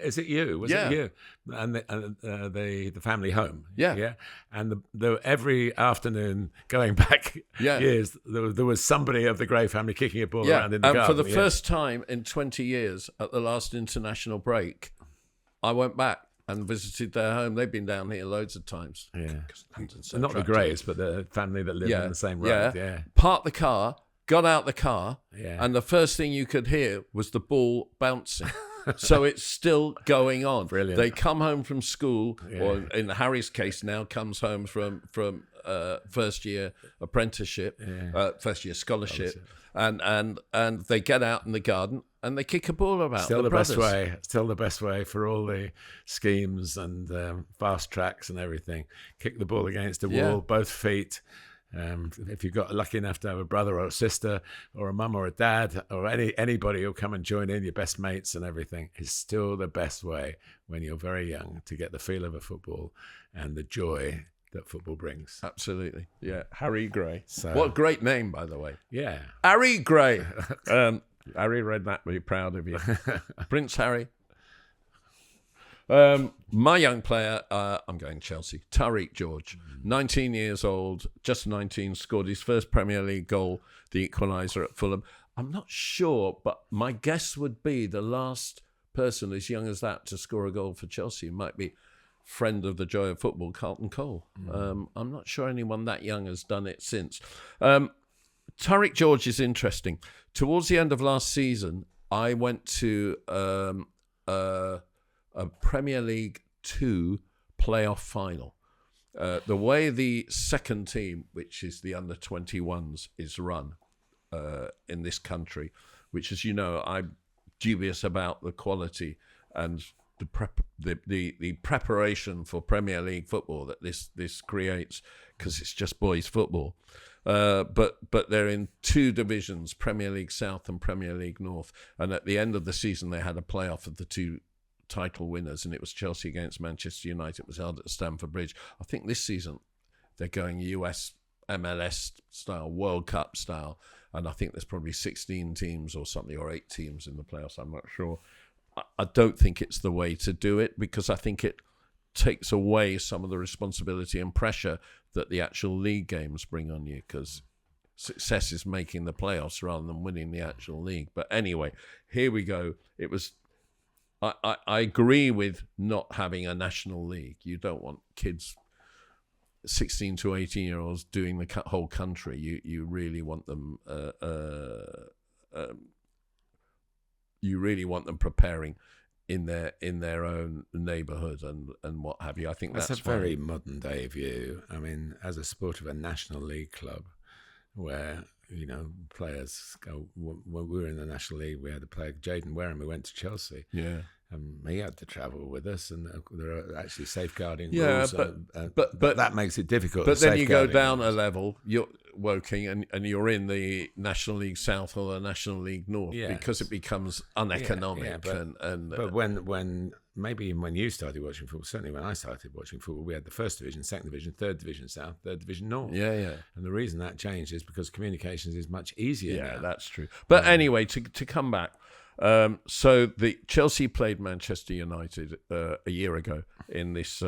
Is it you? Was it you? And the family home. Yeah. And the every afternoon going back years, there was somebody of the Gray family kicking a ball around in the garden. And for the first time in 20 years, at the last international break, I went back and visited their home. They've been down here loads of times. Yeah. So not the Grays, but the family that lived on the same road. Yeah. Parked the car, got out the car, and the first thing you could hear was the ball bouncing. So it's still going on. Brilliant. They come home from school, or in Harry's case now, comes home from first year apprenticeship, first year scholarship, and they get out in the garden and they kick a ball about. Still the brothers. best way. Still the best way for all the schemes and fast tracks and everything. Kick the ball against the wall, both feet. If you've got lucky enough to have a brother or a sister or a mum or a dad or anybody who'll come and join in, your best mates and everything, is still the best way when you're very young to get the feel of a football and the joy that football brings. Absolutely. Yeah. Harry Gray. So, what a great name, by the way. Yeah. Harry Gray. Harry Redknapp will be proud of you. Prince Harry. My young player, I'm going Chelsea, Tariq George, 19 years old, just 19, scored his first Premier League goal, the equaliser at Fulham. I'm not sure, but my guess would be the last person as young as that to score a goal for Chelsea might be friend of the joy of football, Carlton Cole. I'm not sure anyone that young has done it since. Tariq George is interesting. Towards the end of last season, I went to a Premier League 2 playoff final. The way the second team, which is the under-21s, is run in this country, which, as you know, I'm dubious about the quality and the preparation for Premier League football that this creates, because it's just boys football. But they're in two divisions, Premier League South and Premier League North. And at the end of the season, they had a playoff of the two title winners, and it was Chelsea against Manchester United. It was held at Stamford Bridge. I think this season they're going US MLS style, World Cup style, and I think there's probably 16 teams or something, or 8 teams in the playoffs. I'm not sure. I don't think it's the way to do it, because I think it takes away some of the responsibility and pressure that the actual league games bring on you, because success is making the playoffs rather than winning the actual league. But anyway, here we go. It was. I agree with not having a national league. You don't want kids, 16 to 18-year-olds, doing the whole country. You really want them. You really want them preparing in their own neighbourhood and what have you. I think that's a very modern day view. I mean, as a sport of a national league club, where players go. When we were in the National League, we had a player, Jaden Wareham, who went to Chelsea. Yeah. He had to travel with us, and there are actually safeguarding rules. But that makes it difficult. But then you go down a level, you're Woking, and you're in the National League South or the National League North, because it becomes uneconomic. But when maybe when you started watching football, certainly when I started watching football, we had the First Division, Second Division, Third Division South, Third Division North. Yeah. And the reason that changed is because communications is much easier now. Yeah, that's true. But anyway, to come back, so the Chelsea played Manchester United a year ago in this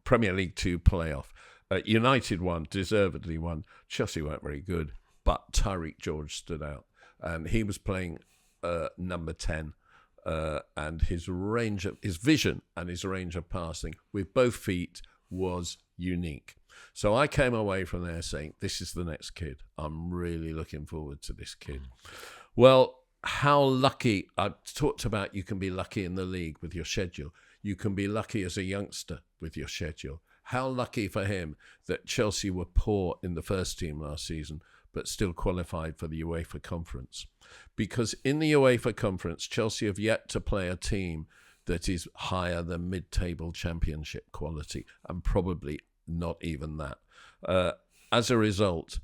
Premier League 2 playoff. United won, deservedly won. Chelsea weren't very good, but Tyreek George stood out, and he was playing number 10. And his vision and his range of passing with both feet was unique. So I came away from there saying, this is the next kid. I'm really looking forward to this kid. Well, how lucky, I talked about you can be lucky in the league with your schedule. You can be lucky as a youngster with your schedule. How lucky for him that Chelsea were poor in the first team last season, but still qualified for the UEFA Conference. Because in the UEFA Conference, Chelsea have yet to play a team that is higher than mid-table championship quality, and probably not even that. As a result,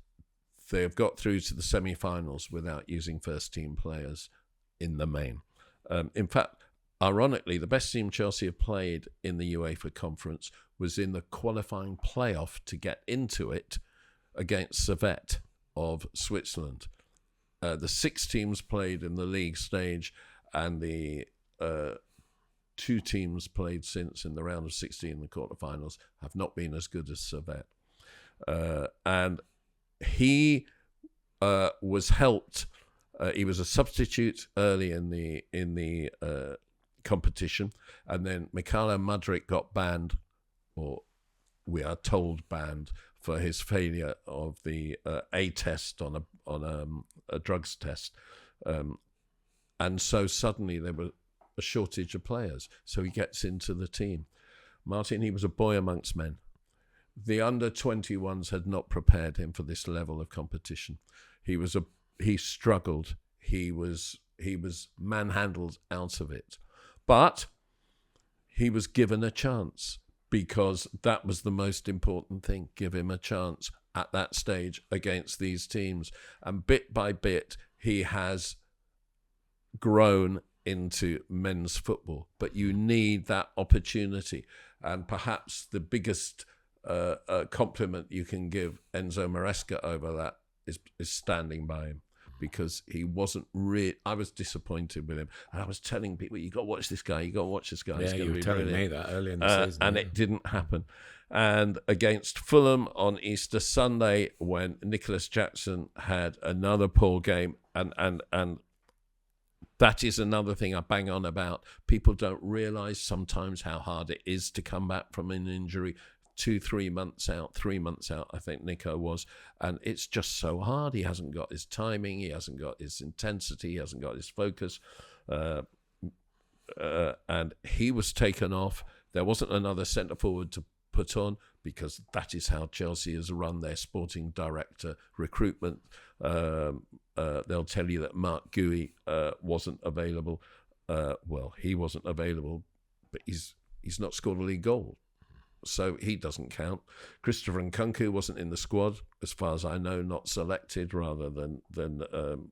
they have got through to the semi-finals without using first-team players in the main. In fact, ironically, the best team Chelsea have played in the UEFA Conference was in the qualifying playoff to get into it against Servette of Switzerland. The 6 teams played in the league stage, and the 2 teams played since in the round of 16, the quarterfinals, have not been as good as Servette. And he was helped. He was a substitute early in the competition, and then Mikhailo Mudryk got banned, or we are told banned, for his failure of the A test on a drugs test, and so suddenly there was a shortage of players. So he gets into the team. Martin, he was a boy amongst men. The under-21s had not prepared him for this level of competition. He struggled. He was manhandled out of it, but he was given a chance, because that was the most important thing. Give him a chance at that stage against these teams. And bit by bit, he has grown into men's football. But you need that opportunity. And perhaps the biggest compliment you can give Enzo Maresca over that is standing by him. Because he wasn't really. I was disappointed with him, and I was telling people, "You got to watch this guy. You got to watch this guy." Yeah, you were telling me that early in the season, and it didn't happen. And against Fulham on Easter Sunday, when Nicholas Jackson had another poor game, and that is another thing I bang on about. People don't realise sometimes how hard it is to come back from an injury. 3 months out, I think Nico was, and it's just so hard. He hasn't got his timing, he hasn't got his intensity, he hasn't got his focus, and he was taken off. There wasn't another centre forward to put on, because that is how Chelsea has run their sporting director recruitment. They'll tell you that Mark Gui wasn't available. He wasn't available, but he's not scored a league goal, so he doesn't count. Christopher Nkunku wasn't in the squad, as far as I know, not selected rather than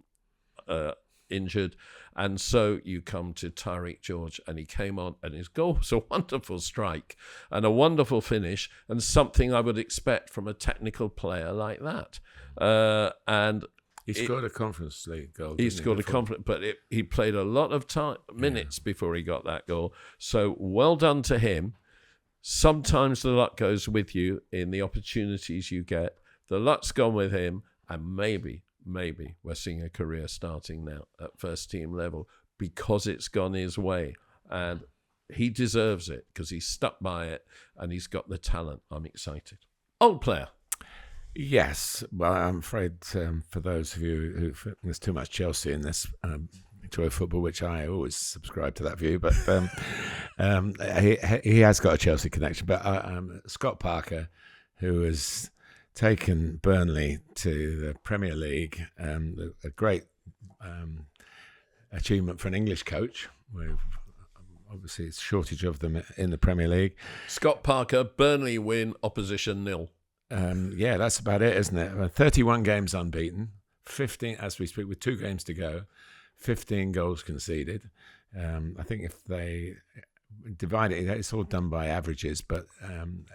injured. And so you come to Tyreek George, and he came on, and his goal was a wonderful strike and a wonderful finish, and something I would expect from a technical player like that. And he scored a Conference League goal. He scored a conference, but he played a lot of minutes before he got that goal. So well done to him. Sometimes the luck goes with you in the opportunities you get. The luck's gone with him, and maybe we're seeing a career starting now at first team level because it's gone his way, and he deserves it because he's stuck by it and he's got the talent. I'm excited. Old player. Yes, well, I'm afraid for those of you who think there's too much Chelsea in this enjoy football, which I always subscribe to that view, but he has got a Chelsea connection. But Scott Parker, who has taken Burnley to the Premier League, a great achievement for an English coach. Obviously, it's a shortage of them in the Premier League. Scott Parker, Burnley win, opposition 0. Yeah, that's about it, isn't it? 31 games unbeaten, 15 as we speak, with 2 games to go, 15 goals conceded. I think if they divide it, it's all done by averages, but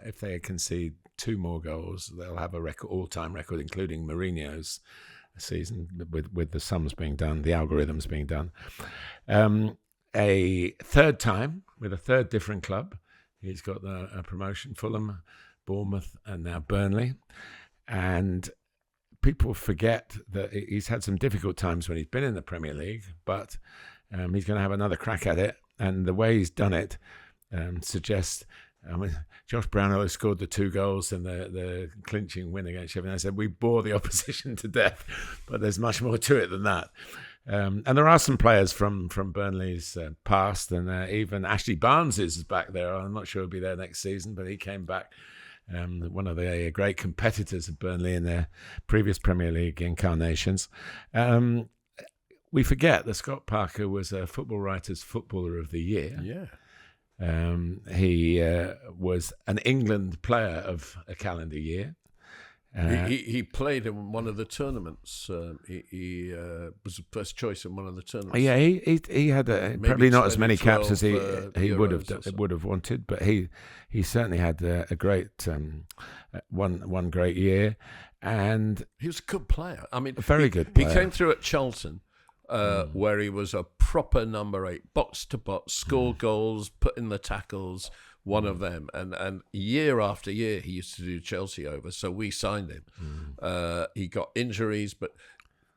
if they concede 2 more goals, they'll have a all-time record, including Mourinho's season, with the sums being done, the algorithms being done. A third time with a third different club. He's got a promotion, Fulham, Bournemouth, and now Burnley. And people forget that he's had some difficult times when he's been in the Premier League, but he's going to have another crack at it. And the way he's done it suggests, Josh Brownhill scored the 2 goals and the clinching win against Sheffield. I said, we bore the opposition to death, but there's much more to it than that. And there are some players from Burnley's past, and even Ashley Barnes is back there. I'm not sure he'll be there next season, but he came back. One of the great competitors of Burnley in their previous Premier League incarnations. We forget that Scott Parker was a Football Writers' Footballer of the Year. Yeah. He was an England Player of a calendar year. He played in one of the tournaments. He was the first choice in one of the tournaments. Yeah, he had probably not as many caps as he would have wanted, but he certainly had a great one great year, and he was a good player. I mean, a very good player. He came through at Charlton, where he was a proper number 8, box to box, score goals, put in the tackles. One of them, and year after year he used to do Chelsea over, so we signed him. He got injuries, but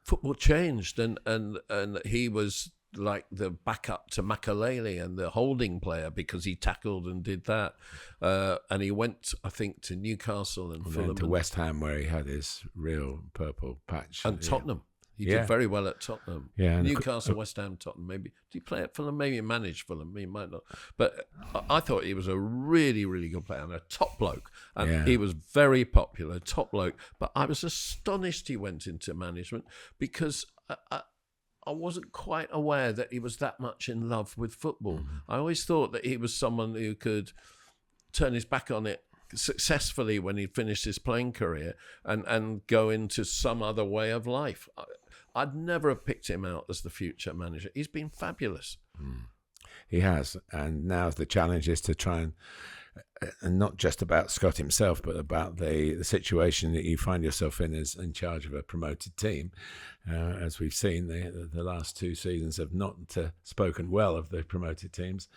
football changed, and he was like the backup to Makelele and the holding player because he tackled and did that. And he went, I think, to Newcastle and Fulham, to West Ham, where he had his real purple patch, and Tottenham. He did very well at Tottenham. Yeah, Newcastle, West Ham, Tottenham. Maybe did he play at Fulham? Maybe he managed Fulham. He might not. But I thought he was a really, really good player and a top bloke. And he was very popular, top bloke. But I was astonished he went into management because I wasn't quite aware that he was that much in love with football. I always thought that he was someone who could turn his back on it successfully when he finished his playing career and go into some other way of life. I'd never have picked him out as the future manager. He's been fabulous. He has, and now the challenge is to try and not just about Scott himself, but about the situation that you find yourself in as in charge of a promoted team. As we've seen, the last 2 seasons have not spoken well of the promoted teams,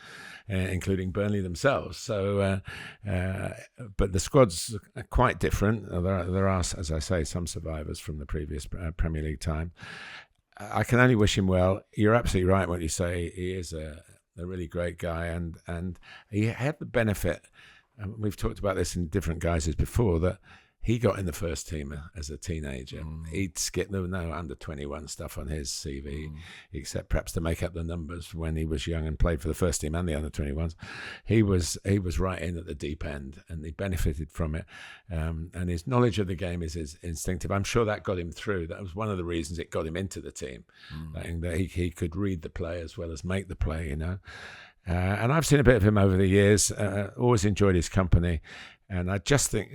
including Burnley themselves. So, but the squad's are quite different. There are, as I say, some survivors from the previous Premier League time. I can only wish him well. You're absolutely right when you say he is a really great guy, and he had the benefit, and we've talked about this in different guises before, that He got in the first team as a teenager. He'd skipped no under 21 stuff on his CV, except perhaps to make up the numbers when he was young and played for the first team and the under 21s. He was right in at the deep end, and he benefited from it. And his knowledge of the game is instinctive. I'm sure that got him through. That was one of the reasons it got him into the team, that he could read the play as well as make the play. You know. And I've seen a bit of him over the years. Always enjoyed his company. And I just think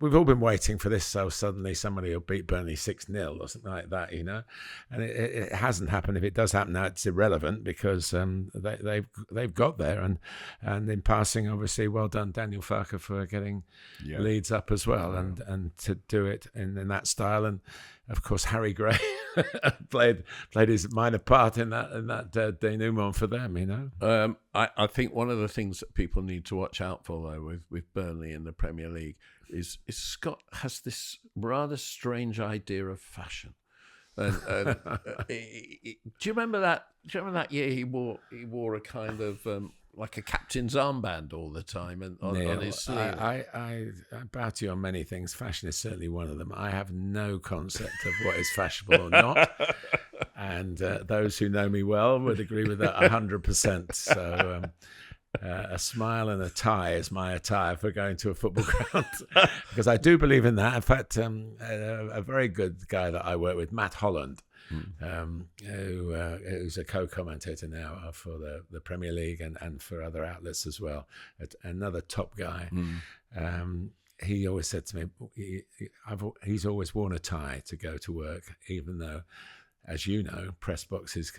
we've all been waiting for this, so suddenly somebody will beat Burnley 6-0 or something like that, you know. And it hasn't happened. If it does happen now, it's irrelevant because they've got there. And in passing, obviously, well done, Daniel Farke, for getting Leeds up as well, and to do it in that style. And of course, Harry Gray played his minor part in that denouement for them, you know. I think one of the things that people need to watch out for, though, with Burnley in the Premier League is Scott has this rather strange idea of fashion. And do you remember that? Do you remember that year he wore a kind of like a captain's armband all the time and on his sleeve? I bow to you on many things. Fashion is certainly one of them. I have no concept of what is fashionable or not. And those who know me well would agree with that 100%. So a smile and a tie is my attire for going to a football ground, because I do believe in that. In fact, a very good guy that I work with, Matt Holland, who's a co-commentator now for the Premier League and for other outlets as well, another top guy. He always said to me, he's always worn a tie to go to work, even though, as you know, press boxes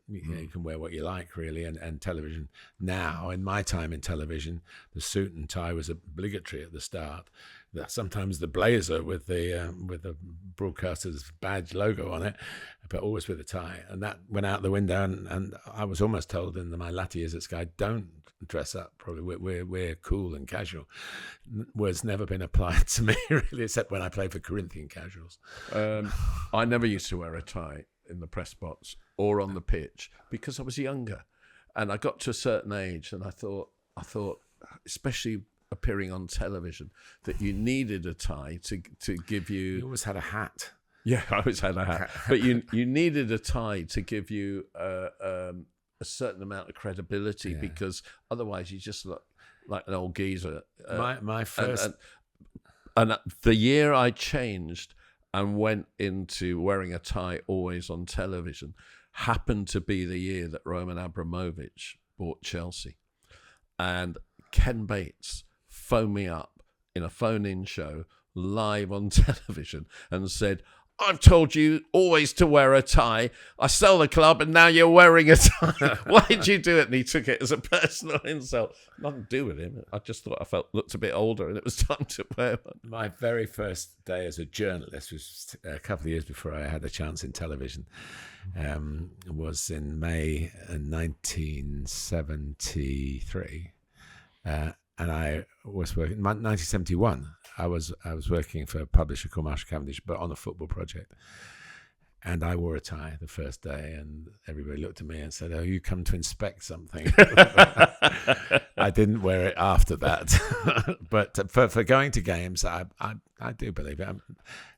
you can wear what you like, really, and television. Now, in my time in television, the suit and tie was obligatory at the start. That sometimes the blazer with the broadcaster's badge logo on it, but always with a tie. And that went out the window. And I was almost told in my latter years at Sky, don't dress up. Probably we're cool and casual. Word's never been applied to me, really, except when I played for Corinthian Casuals. I never used to wear a tie in the press box or on the pitch because I was younger, and I got to a certain age, and I thought, especially appearing on television, that you needed a tie to give you. You always had a hat. Yeah, I always had a hat, but you needed a tie to give you a certain amount of credibility, because otherwise you just look like an old geezer. My first, and the year I changed and went into wearing a tie always on television happened to be the year that Roman Abramovich bought Chelsea. And Ken Bates phoned me up in a phone-in show live on television and said, I've told you always to wear a tie. I sell the club and now you're wearing a tie. Why did you do it? And he took it as a personal insult. Nothing to do with him. I just thought I looked a bit older and it was time to wear one. My very first day as a journalist was a couple of years before I had a chance in television. Was in May 1973. And I was working in 1971. I was working for a publisher called Marshall Cavendish, but on a football project. And I wore a tie the first day, and everybody looked at me and said, "Oh, you come to inspect something." I didn't wear it after that, but for going to games, I do believe it.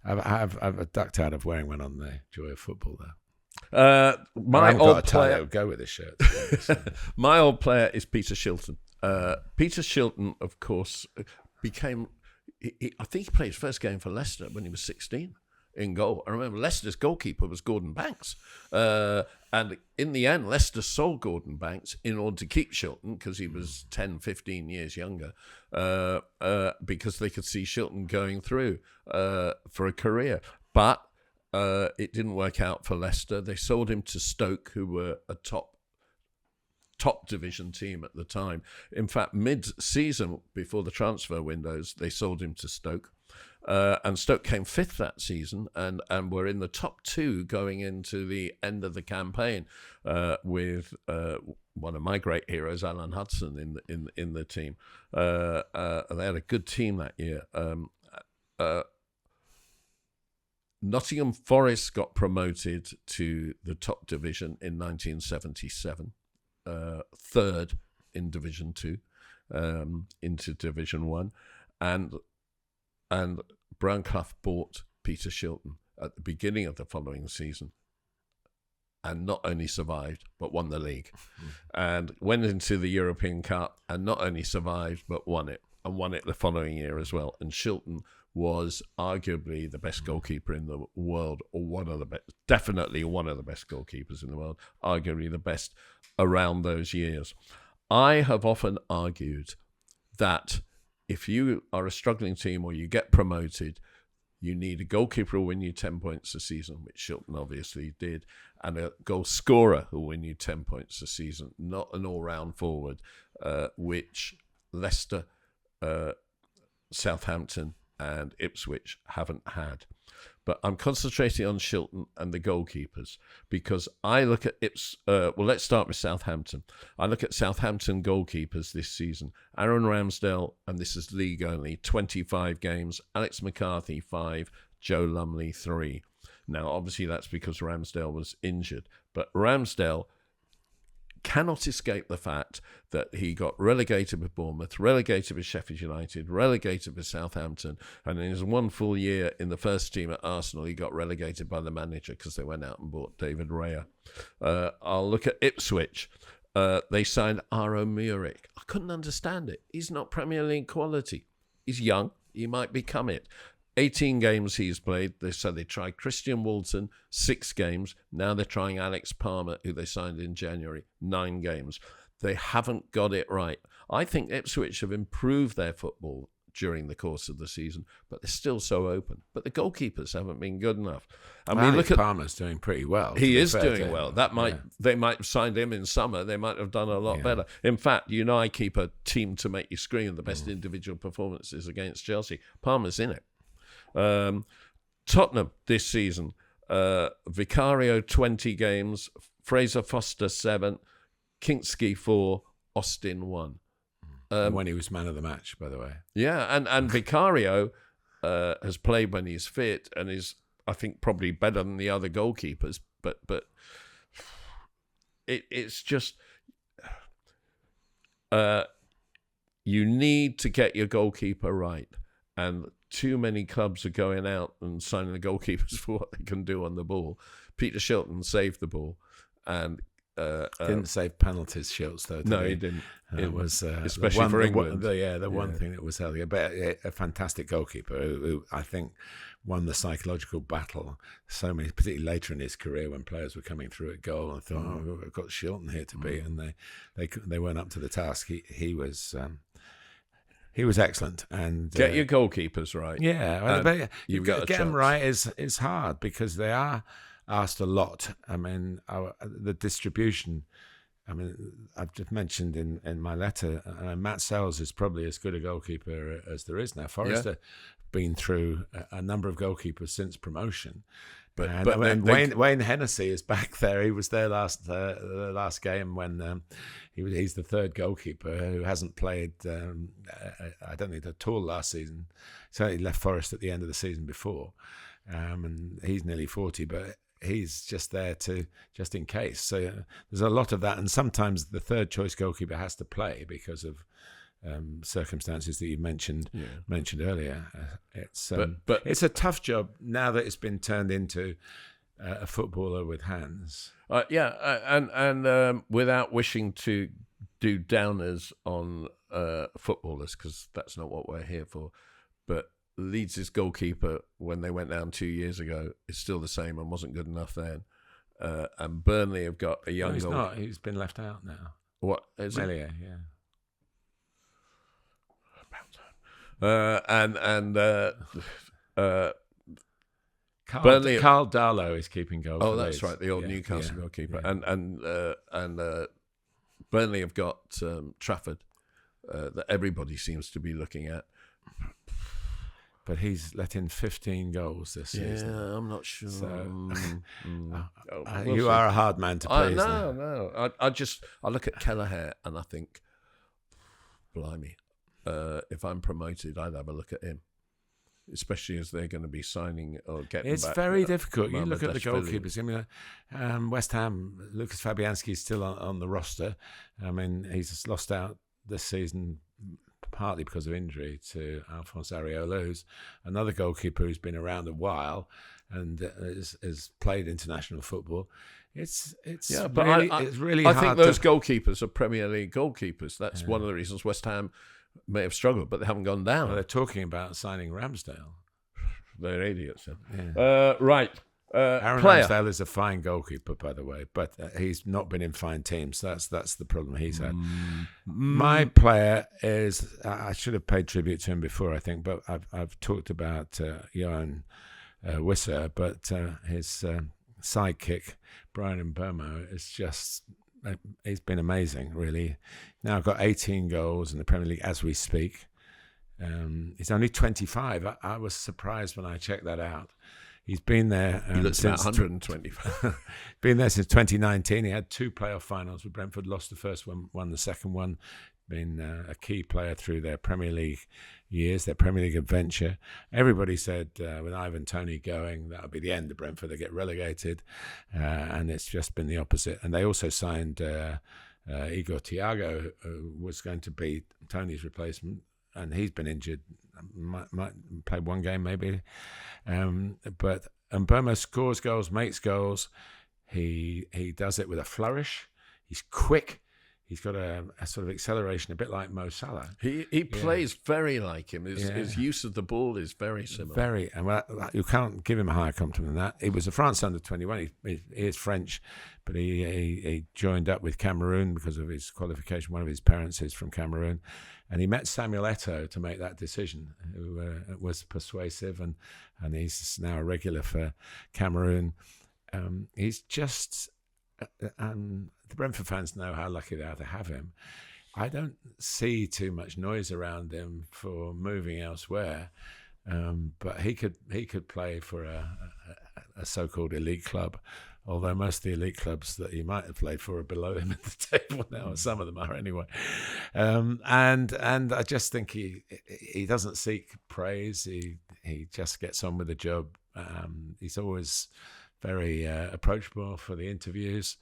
I've ducked out of wearing one on the Joy of Football, though. My old player go with this shirt. My old player is Peter Shilton. Peter Shilton, of course, became. I think he played his first game for Leicester when he was 16 in goal. I remember Leicester's goalkeeper was Gordon Banks. And in the end, Leicester sold Gordon Banks in order to keep Shilton because he was 10, 15 years younger, because they could see Shilton going through for a career. But it didn't work out for Leicester. They sold him to Stoke, who were a top division team at the time. In fact, mid-season, before the transfer windows, they sold him to Stoke. And Stoke came fifth that season and were in the top two going into the end of the campaign, with one of my great heroes, Alan Hudson, in the team. They had a good team that year. Nottingham Forrest got promoted to the top division in 1977. Third in Division 2, into Division 1, and Brown Clough bought Peter Shilton at the beginning of the following season, and not only survived, but won the league. And went into the European Cup and not only survived, but won it. And won it the following year as well. And Shilton was arguably the best goalkeeper in the world, or one of the best, definitely one of the best goalkeepers in the world, arguably the best around those years. I have often argued that if you are a struggling team or you get promoted, you need a goalkeeper who will win you 10 points a season, which Shilton obviously did, and a goal scorer who will win you 10 points a season, not an all-round forward, which Leicester, Southampton and Ipswich haven't had. But I'm concentrating on Shilton and the goalkeepers, because I look at let's start with Southampton. I look at Southampton goalkeepers this season. Aaron Ramsdale, and this is league only, 25 games. Alex McCarthy, 5. Joe Lumley, 3. Now, obviously, that's because Ramsdale was injured. But Ramsdale cannot escape the fact that he got relegated with Bournemouth, relegated with Sheffield United, relegated with Southampton, and in his one full year in the first team at Arsenal, he got relegated by the manager because they went out and bought David Raya. I'll look at Ipswich. They signed Aro Muric. I couldn't understand it. He's not Premier League quality. He's young. He might become it. 18 games he's played. So they tried Christian Walton, 6 games. Now they're trying Alex Palmer, who they signed in January, 9 games. They haven't got it right. I think Ipswich have improved their football during the course of the season, but they're still so open. But the goalkeepers haven't been good enough. I mean, look at Palmer's doing pretty well. He is doing well. They might have signed him in summer. They might have done a lot better. In fact, I keep a team to make you scream, the best individual performances against Chelsea. Palmer's in it. Tottenham this season, Vicario 20 games, Fraser Foster 7, Kinski 4, Austin 1. When he was man of the match, by the way. Yeah, and Vicario has played when he's fit and is, I think, probably better than the other goalkeepers. But it's just you need to get your goalkeeper right, and too many clubs are going out and signing the goalkeepers for what they can do on the ball. Peter Shilton saved the ball, and didn't save penalties, Shilts, though. No, he didn't. It was especially for England. One thing that was held. But a fantastic goalkeeper who I think won the psychological battle. So many, particularly later in his career, when players were coming through at goal and thought, "Oh, we've got Shilton here to be," and they weren't up to the task. He was excellent. And get your goalkeepers right. Yeah, but you've got to get them right is hard, because they are asked a lot. I mean, the distribution. I mean, I've just mentioned in my letter, Matt Sells is probably as good a goalkeeper as there is now. Forrest been through a number of goalkeepers since promotion. But Wayne Hennessy is back there. He was there the last game when he's the third goalkeeper who hasn't played, I don't think, at all last season. So he left Forest at the end of the season before, and he's nearly 40, but he's just there just in case. So there's a lot of that, and sometimes the third choice goalkeeper has to play because of circumstances that you mentioned earlier. It's a tough job now that it's been turned into a footballer with hands. And without wishing to do downers on footballers, because that's not what we're here for, but Leeds' goalkeeper, when they went down 2 years ago, is still the same and wasn't good enough then. And Burnley have got a young goalkeeper. He's not. He's been left out now. What is it? Melia, yeah. Carl Darlow is keeping goal. Oh, that's right, the old Newcastle goalkeeper. Yeah. And Burnley have got Trafford that everybody seems to be looking at. But he's let in 15 goals this season. Yeah, I'm not sure. So, you are a hard man to please. No. I look at Kelleher and I think, blimey. If I'm promoted, I'd have a look at him, especially as they're going to be signing or getting it's back. It's very difficult. You look at the goalkeepers. I mean, West Ham, Lucas Fabianski is still on the roster. I mean, he's lost out this season partly because of injury, to Alphonse Areola, who's another goalkeeper who's been around a while and has played international football. It's really I hard. think those goalkeepers are Premier League goalkeepers. That's one of the reasons West Ham may have struggled, but they haven't gone down. Well, they're talking about signing Ramsdale. They're idiots. Yeah. Right. Aaron Player. Ramsdale is a fine goalkeeper, by the way, but he's not been in fine teams. That's the problem he's had. My player is, I should have paid tribute to him before, I think, but I've talked about Johan Wisser, but his sidekick, Brian Mbeumo, is just, he's been amazing, really. Now got 18 goals in the Premier League as we speak. He's only 25. I was surprised when I checked that out. He's been there He looks since about 125. been there since 2019. He had 2 playoff finals with Brentford, lost the first one, won the second one. Been a key player through their Premier League years, their Premier League adventure. Everybody said with Ivan Toney going, that'll be the end of Brentford. They get relegated, and it's just been the opposite. And they also signed Igor Thiago, who was going to be Toney's replacement, and he's been injured. Might play one game maybe, but Mbeumo scores goals, makes goals. He does it with a flourish. He's quick. He's got a sort of acceleration, a bit like Mo Salah. He plays very like him. His use of the ball is very similar. Very, and you can't give him a higher compliment than that. He was a France under-21. He is French, but he joined up with Cameroon because of his qualification. One of his parents is from Cameroon. And he met Samuel Eto'o to make that decision, who was persuasive, and he's now a regular for Cameroon. He's just, the Brentford fans know how lucky they are to have him. I don't see too much noise around him for moving elsewhere, but he could play for a so-called elite club. Although most of the elite clubs that he might have played for are below him at the table now, some of them are anyway. And I just think he doesn't seek praise. He just gets on with the job. He's always very approachable for the interviews,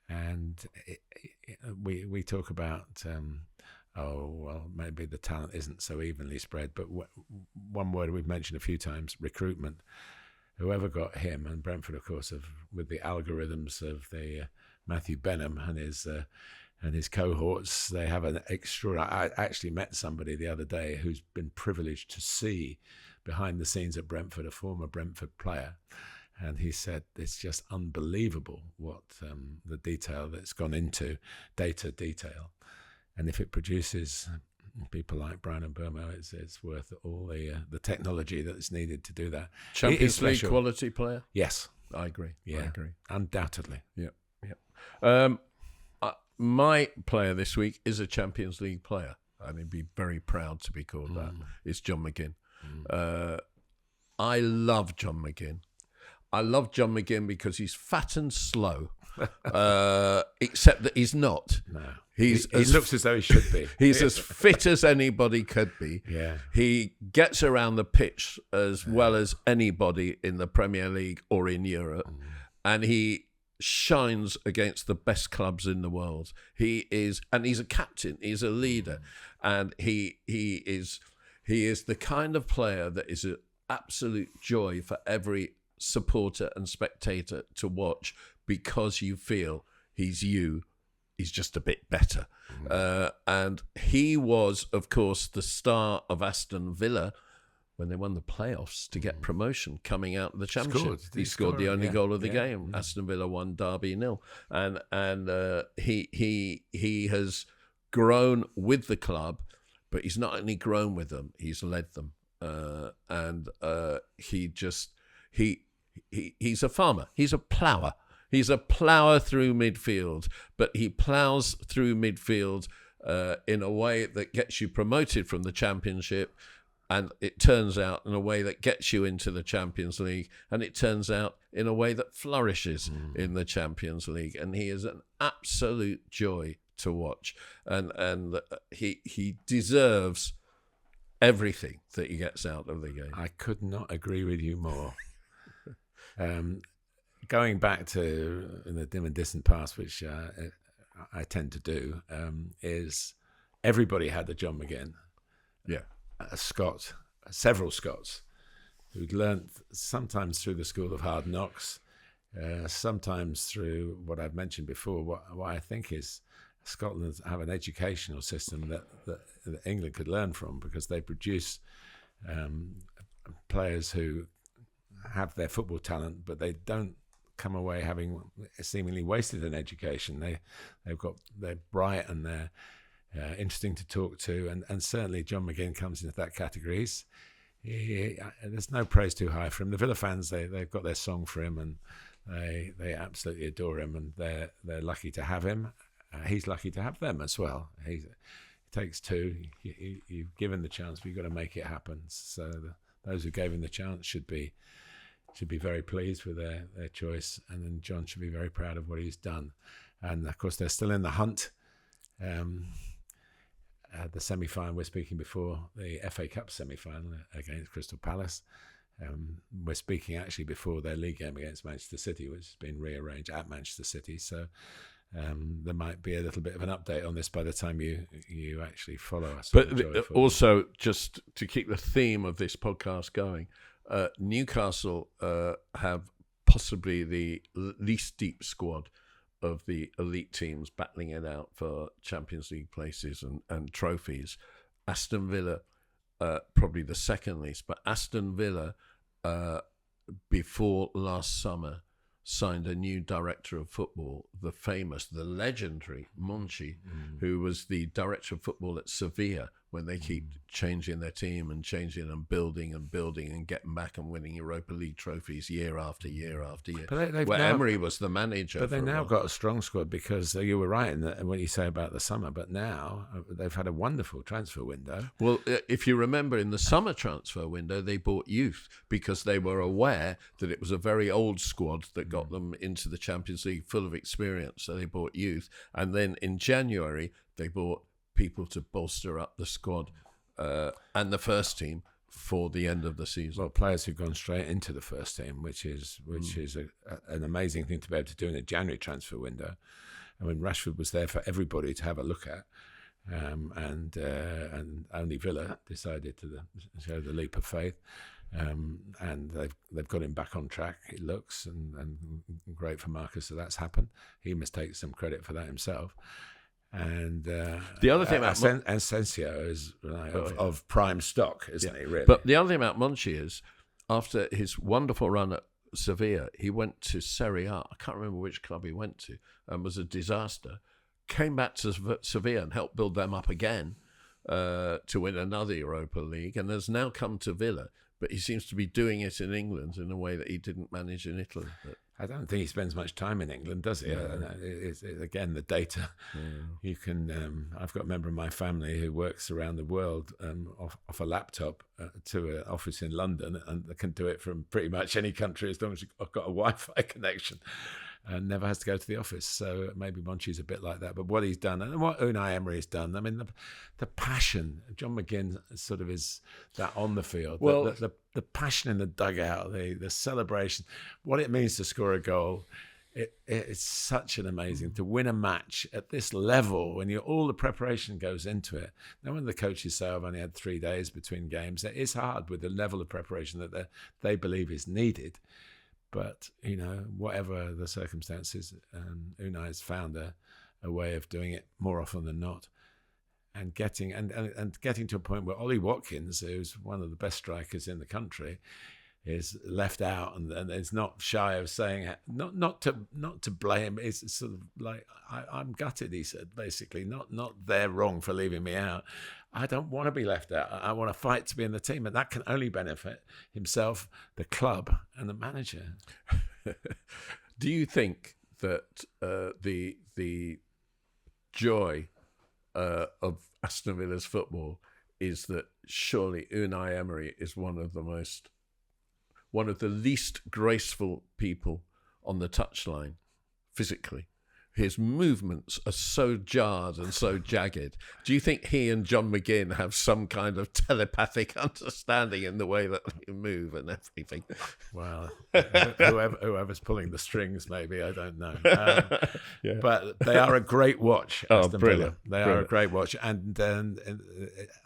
and we talk about maybe the talent isn't so evenly spread. But one word we've mentioned a few times: recruitment. Whoever got him, and Brentford, of course, with the algorithms of the Matthew Benham and his cohorts, they have an extraordinary. I actually met somebody the other day who's been privileged to see behind the scenes at Brentford, a former Brentford player, and he said it's just unbelievable what the detail that's gone into data detail, and if it produces people like Brian Mbeumo, it's worth all the technology that's needed to do that. Champions League quality player? Yes. I agree. Yeah. I agree. Undoubtedly. Yep. My player this week is a Champions League player, and he'd be very proud to be called that. It's John McGinn. I love John McGinn. I love John McGinn because he's fat and slow, except that he's not. No. He looks as though he should be. He's as fit as anybody could be. Yeah. He gets around the pitch as well as anybody in the Premier League or in Europe, and he shines against the best clubs in the world. He's a captain. He's a leader, and he is the kind of player that is an absolute joy for every supporter and spectator to watch, because you feel he's just a bit better. And he was, of course, the star of Aston Villa when they won the playoffs to get promotion coming out of the Championship. He scored the only goal of the game. Aston Villa won Derby 0. And he has grown with the club, but he's not only grown with them, he's led them. He's a farmer. He's a plougher. He's a plougher through midfield, but he ploughs through midfield in a way that gets you promoted from the Championship, and it turns out in a way that gets you into the Champions League, and it turns out in a way that flourishes in the Champions League. And he is an absolute joy to watch, and he deserves everything that he gets out of the game. I could not agree with you more. Going back to the dim and distant past, which I tend to do, is everybody had the John McGinn. Yeah. a Scot, several Scots, who'd learnt sometimes through the school of hard knocks, sometimes through what I've mentioned before, what I think is Scotland have an educational system that England could learn from, because they produce players who have their football talent, but they don't come away having seemingly wasted an education. They're bright and they're interesting to talk to, and certainly John McGinn comes into that category. There's no praise too high for him. The Villa fans, they've got their song for him, and they absolutely adore him, and they're lucky to have him. He's lucky to have them as well. It takes two. You've given the chance, but you've got to make it happen. So those who gave him the chance should be very pleased with their choice, and then John should be very proud of what he's done. And of course, they're still in the hunt. The semi-final, we're speaking before the FA Cup semi-final against Crystal Palace. We're speaking actually before their league game against Manchester City, which has been rearranged at Manchester City. So there might be a little bit of an update on this by the time you actually follow us. But also, just to keep the theme of this podcast going, Newcastle have possibly the least deep squad of the elite teams battling it out for Champions League places and trophies. Aston Villa, probably the second least, but Aston Villa, before last summer, signed a new director of football, the legendary Monchi, who was the director of football at Sevilla, when they keep changing their team and changing and building and getting back and winning Europa League trophies year after year after year. But Emery was the manager. But they've now got a strong squad, because you were right in what you say about the summer, but now they've had a wonderful transfer window. Well, if you remember, in the summer transfer window, they bought youth because they were aware that it was a very old squad that got them into the Champions League full of experience. So they bought youth. And then in January, they bought people to bolster up the squad and the first team for the end of the season. Well, players who've gone straight into the first team, which is an amazing thing to be able to do in a January transfer window. I mean, Rashford was there for everybody to have a look at, and only Villa decided to show the leap of faith, and they've got him back on track. It looks, and great for Marcus that that's happened. He must take some credit for that himself. And the other thing about Asensio is of prime stock, isn't he? Really. But the other thing about Monchi is, after his wonderful run at Sevilla, he went to Serie A. I can't remember which club he went to, and was a disaster. Came back to Sevilla and helped build them up again to win another Europa League, and has now come to Villa. But he seems to be doing it in England in a way that he didn't manage in Italy. But I don't think he spends much time in England, does he? Again, the data. You can. I've got a member of my family who works around the world off a laptop to an office in London, and they can do it from pretty much any country as long as you've got a Wi-Fi connection, and never has to go to the office. So maybe Monchi's a bit like that. But what he's done, and what Unai Emery has done, I mean, the passion. John McGinn sort of is that on the field. Well, the passion in the dugout, the celebration, what it means to score a goal. It's such an amazing to win a match at this level when all the preparation goes into it. Now, when the coaches say I've only had 3 days between games, it is hard with the level of preparation that they believe is needed. But, whatever the circumstances, Unai has found a way of doing it more often than not. And getting to a point where Ollie Watkins, who's one of the best strikers in the country, is left out and is not shy of saying not to blame. It's sort of like I'm gutted. He said basically not they're wrong for leaving me out. I don't want to be left out. I want to fight to be in the team, and that can only benefit himself, the club, and the manager. Do you think that the joy of Aston Villa's football is that surely Unai Emery is one of the least graceful people on the touchline physically, his movements are so jarred and so jagged. Do you think he and John McGinn have some kind of telepathic understanding in the way that they move and everything? Well, whoever's pulling the strings, maybe, I don't know. But they are a great watch. Aston brilliant. Villa. They are a great watch. And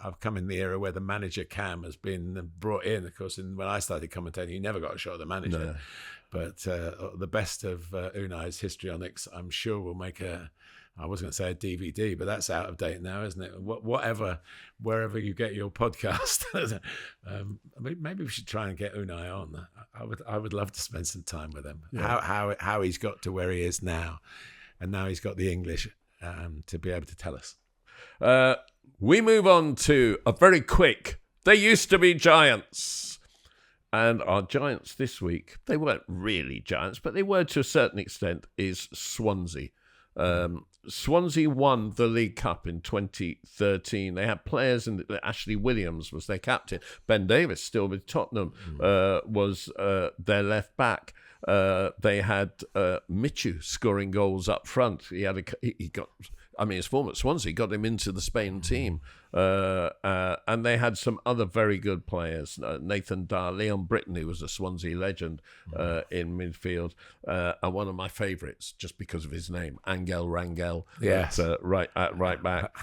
I've come in the era where the manager Cam has been brought in. Of course, when I started commentating, you never got a shot of the manager. No. But the best of Unai's histrionics, I'm sure, will make I was going to say a DVD, but that's out of date now, isn't it? Wherever you get your podcast. Maybe we should try and get Unai on. I would love to spend some time with him. Yeah. How he's got to where he is now, and now he's got the English to be able to tell us. We move on to a very quick. They used to be giants. And our giants this week, they weren't really giants, but they were to a certain extent, is Swansea. Swansea won the League Cup in 2013. They had players, Ashley Williams was their captain. Ben Davis, still with Tottenham, was their left back. They had Michu scoring goals up front. He got... I mean, his form at Swansea got him into the Spain team. And they had some other very good players. Nathan Dyer, Leon Britton, who was a Swansea legend in midfield. And one of my favourites, just because of his name, Angel Rangel. Yes. Right back.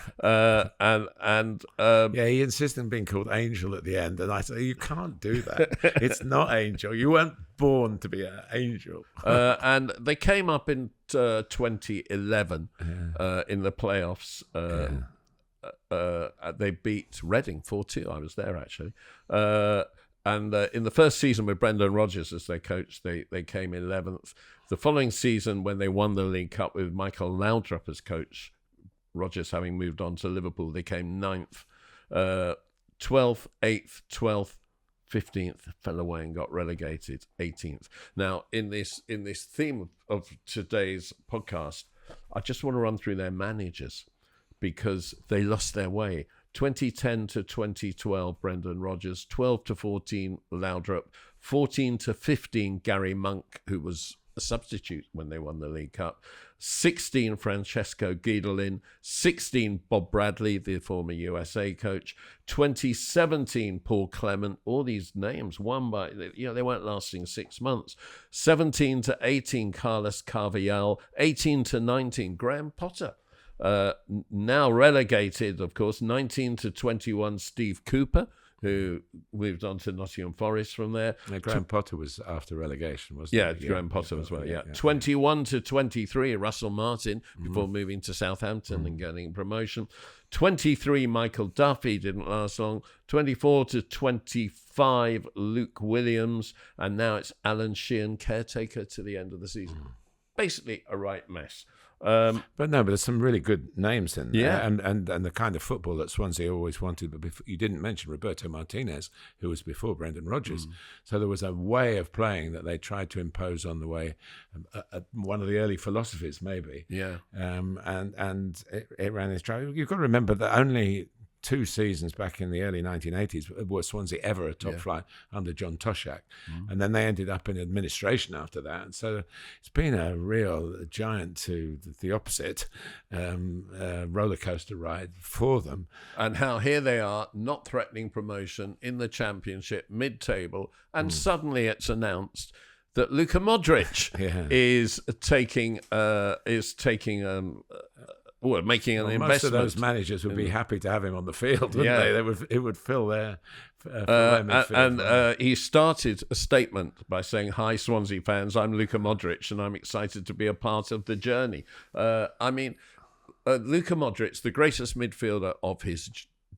He insisted on being called Angel at the end. And I said, you can't do that. It's not Angel. You weren't born to be an angel. And they came up in 2011 in the playoffs. They beat Reading 4-2. I was there, actually. And in the first season with Brendan Rodgers as their coach, they came 11th. The following season, when they won the League Cup with Michael Laudrup as coach, Rodgers having moved on to Liverpool, they came 9th. 12th, 8th, 12th, 15th, fell away and got relegated 18th. Now, in this theme of today's podcast, I just want to run through their managers because they lost their way. 2010 to 2012, Brendan Rodgers. 12 to 14, Laudrup. 14 to 15, Gary Monk, who was a substitute when they won the League Cup. 16, Francesco Guidolin. 16, Bob Bradley, the former USA coach. 2017, Paul Clement. All these names won by, they weren't lasting 6 months. 17 to 18, Carlos Carvajal. 18 to 19, Graham Potter. Now relegated, of course. 19 to 21, Steve Cooper, who moved on to Nottingham Forrest from there. Yeah, Graham Potter was after relegation, wasn't he? Yeah, Graham Potter as well, yeah. 21 to 23, Russell Martin, before moving to Southampton and getting promotion. 23, Michael Duffy, didn't last long. 24 to 25, Luke Williams. And now it's Alan Sheehan, caretaker to the end of the season. Basically a right mess. But there's some really good names in there, yeah. and the kind of football that Swansea always wanted. But you didn't mention Roberto Martinez, who was before Brendan Rodgers. So there was a way of playing that they tried to impose on the way, one of the early philosophies, maybe. Yeah. And it ran its track. You've got to remember that only 2 seasons back in the early 1980s was Swansea ever a top flight under John Toshak. And then they ended up in administration after that. And so it's been a real giant to the opposite roller coaster ride for them. And how here they are, not threatening promotion in the Championship, mid-table, and suddenly it's announced that Luka Modric is making an investment. Most of those managers would be happy to have him on the field, wouldn't they? It would fill their midfield. He started a statement by saying, "Hi, Swansea fans, I'm Luka Modric, and I'm excited to be a part of the journey." Luka Modric, the greatest midfielder of his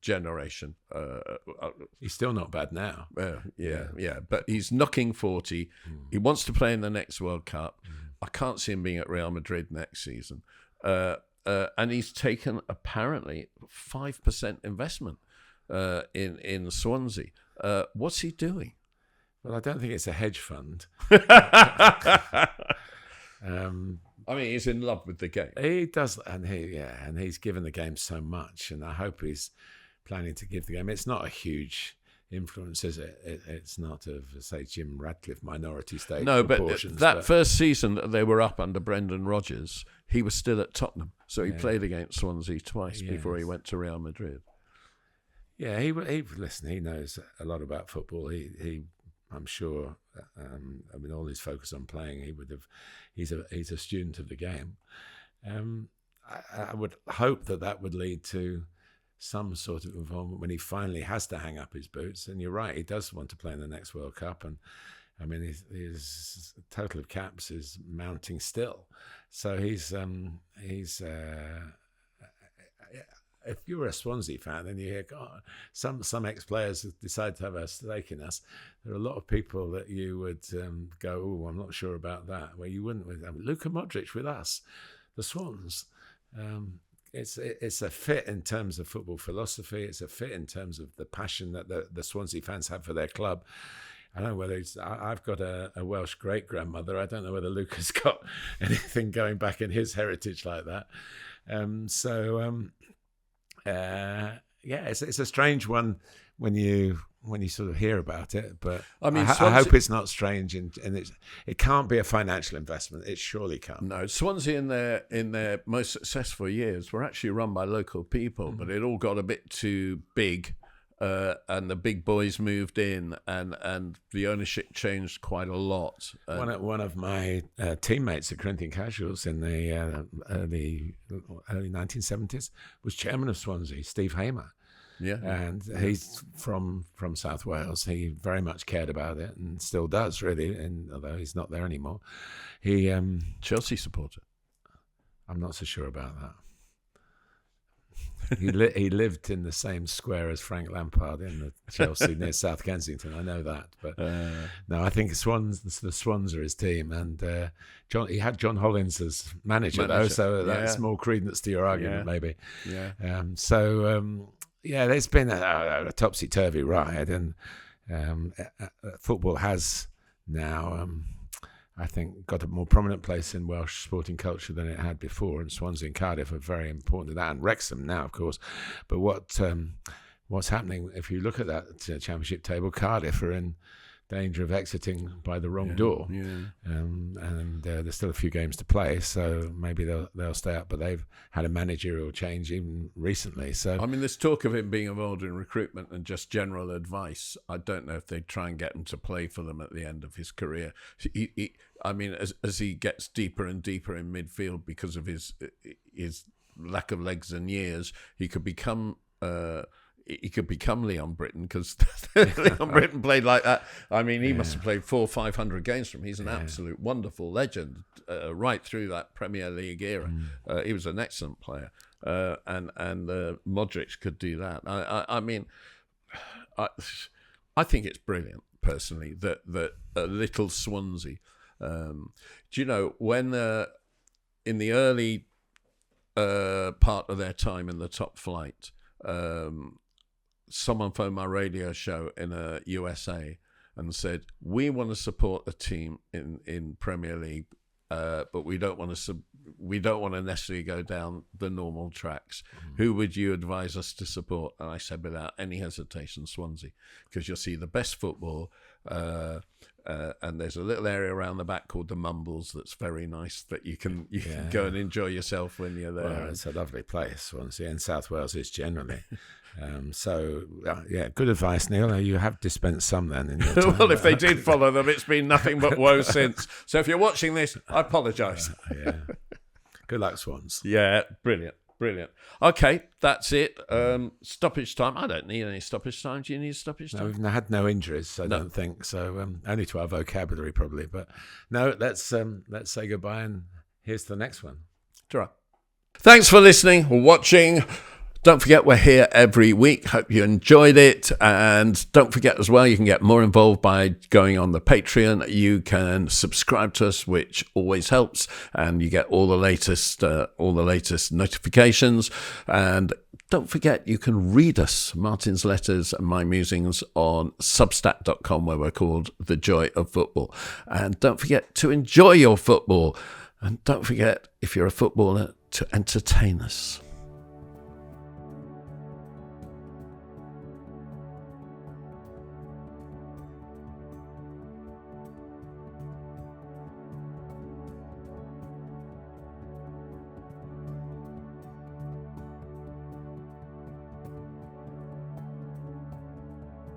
generation. He's still not bad now. But he's knocking 40. He wants to play in the next World Cup. I can't see him being at Real Madrid next season. And he's taken apparently 5% investment in Swansea. What's he doing? Well, I don't think it's a hedge fund. He's in love with the game. He does, and he's given the game so much, and I hope he's planning to give the game. It's not a huge influence, is it? It's not of, say, Jim Radcliffe minority stake No, but proportions. that first season that they were up under Brendan Rodgers, he was still at Tottenham. So he played against Swansea twice before he went to Real Madrid. Yeah, he listen. He knows a lot about football. He I'm sure. I mean, all his focus on playing, he would have. He's a student of the game. I would hope that would lead to some sort of involvement when he finally has to hang up his boots. And you're right, he does want to play in the next World Cup. And I mean, his total of caps is mounting still. So he's if you're a Swansea fan, then you hear, God, some ex-players decide to have a stake in us. There are a lot of people that you would go, oh, I'm not sure about that. Well, you wouldn't with Luka Modric with us, the Swans. It's a fit in terms of football philosophy. It's a fit in terms of the passion that the Swansea fans have for their club. I don't know whether I've got a Welsh great-grandmother. I don't know whether Luca's got anything going back in his heritage like that. It's a strange one when you sort of hear about it, but I mean, I hope it's not strange, and it can't be a financial investment. It surely can't. No, Swansea in their most successful years were actually run by local people, but it all got a bit too big, and the big boys moved in, and the ownership changed quite a lot. One of my teammates at Corinthian Casuals in the early 1970s was chairman of Swansea, Steve Hamer. Yeah, and he's from South Wales. He very much cared about it and still does, really. And although he's not there anymore, he Chelsea supporter. I'm not so sure about that. He lived in the same square as Frank Lampard in the Chelsea near South Kensington. I know that, but no, I think the Swans are his team, and he had John Hollins as manager. Though, so that's more credence to your argument, maybe. Yeah. There's been a topsy-turvy ride, and football has now, I think, got a more prominent place in Welsh sporting culture than it had before, and Swansea and Cardiff are very important to that, and Wrexham now, of course. But what's happening, if you look at that championship table, Cardiff are in danger of exiting by the wrong door, and there's still a few games to play, so maybe they'll stay up. But they've had a managerial change even recently. So I mean, there's talk of him being involved in recruitment and just general advice. I don't know if they'd try and get him to play for them at the end of his career. I mean, as he gets deeper and deeper in midfield because of his lack of legs and years, he could become Leon Britton, because Leon Britton played like that. I mean, he must have played 400 or 500 games from him. He's an absolute wonderful legend right through that Premier League era. He was an excellent player, and Modric could do that. I mean, I think it's brilliant personally that a little Swansea. Do you know when in the early part of their time in the top flight? Someone phoned my radio show in USA and said, we want to support a team in Premier League, but we don't want to necessarily go down the normal tracks. Who would you advise us to support? And I said, without any hesitation, Swansea, because you'll see the best football, and there's a little area around the back called the Mumbles that's very nice that you can go and enjoy yourself when you're there. Well, it's a lovely place, Swansea, and South Wales is generally. Good advice, Neil. You have dispensed some then in your time. Well, if they did follow them, it's been nothing but woe since. So if you're watching this, I apologise. Good luck, Swans. Yeah, brilliant. Okay, that's it. Stoppage time. I don't need any stoppage time. Do you need stoppage time? No, we've had no injuries, I don't think. So only to our vocabulary, probably. But no, let's say goodbye, and here's the next one. Ta-ra. Thanks for listening or watching. Don't forget, we're here every week. Hope you enjoyed it. And don't forget as well, you can get more involved by going on the Patreon. You can subscribe to us, which always helps. And you get all the latest notifications. And don't forget, you can read us, Martin's letters and my musings, on substack.com, where we're called The Joy of Football. And don't forget to enjoy your football. And don't forget, if you're a footballer, to entertain us.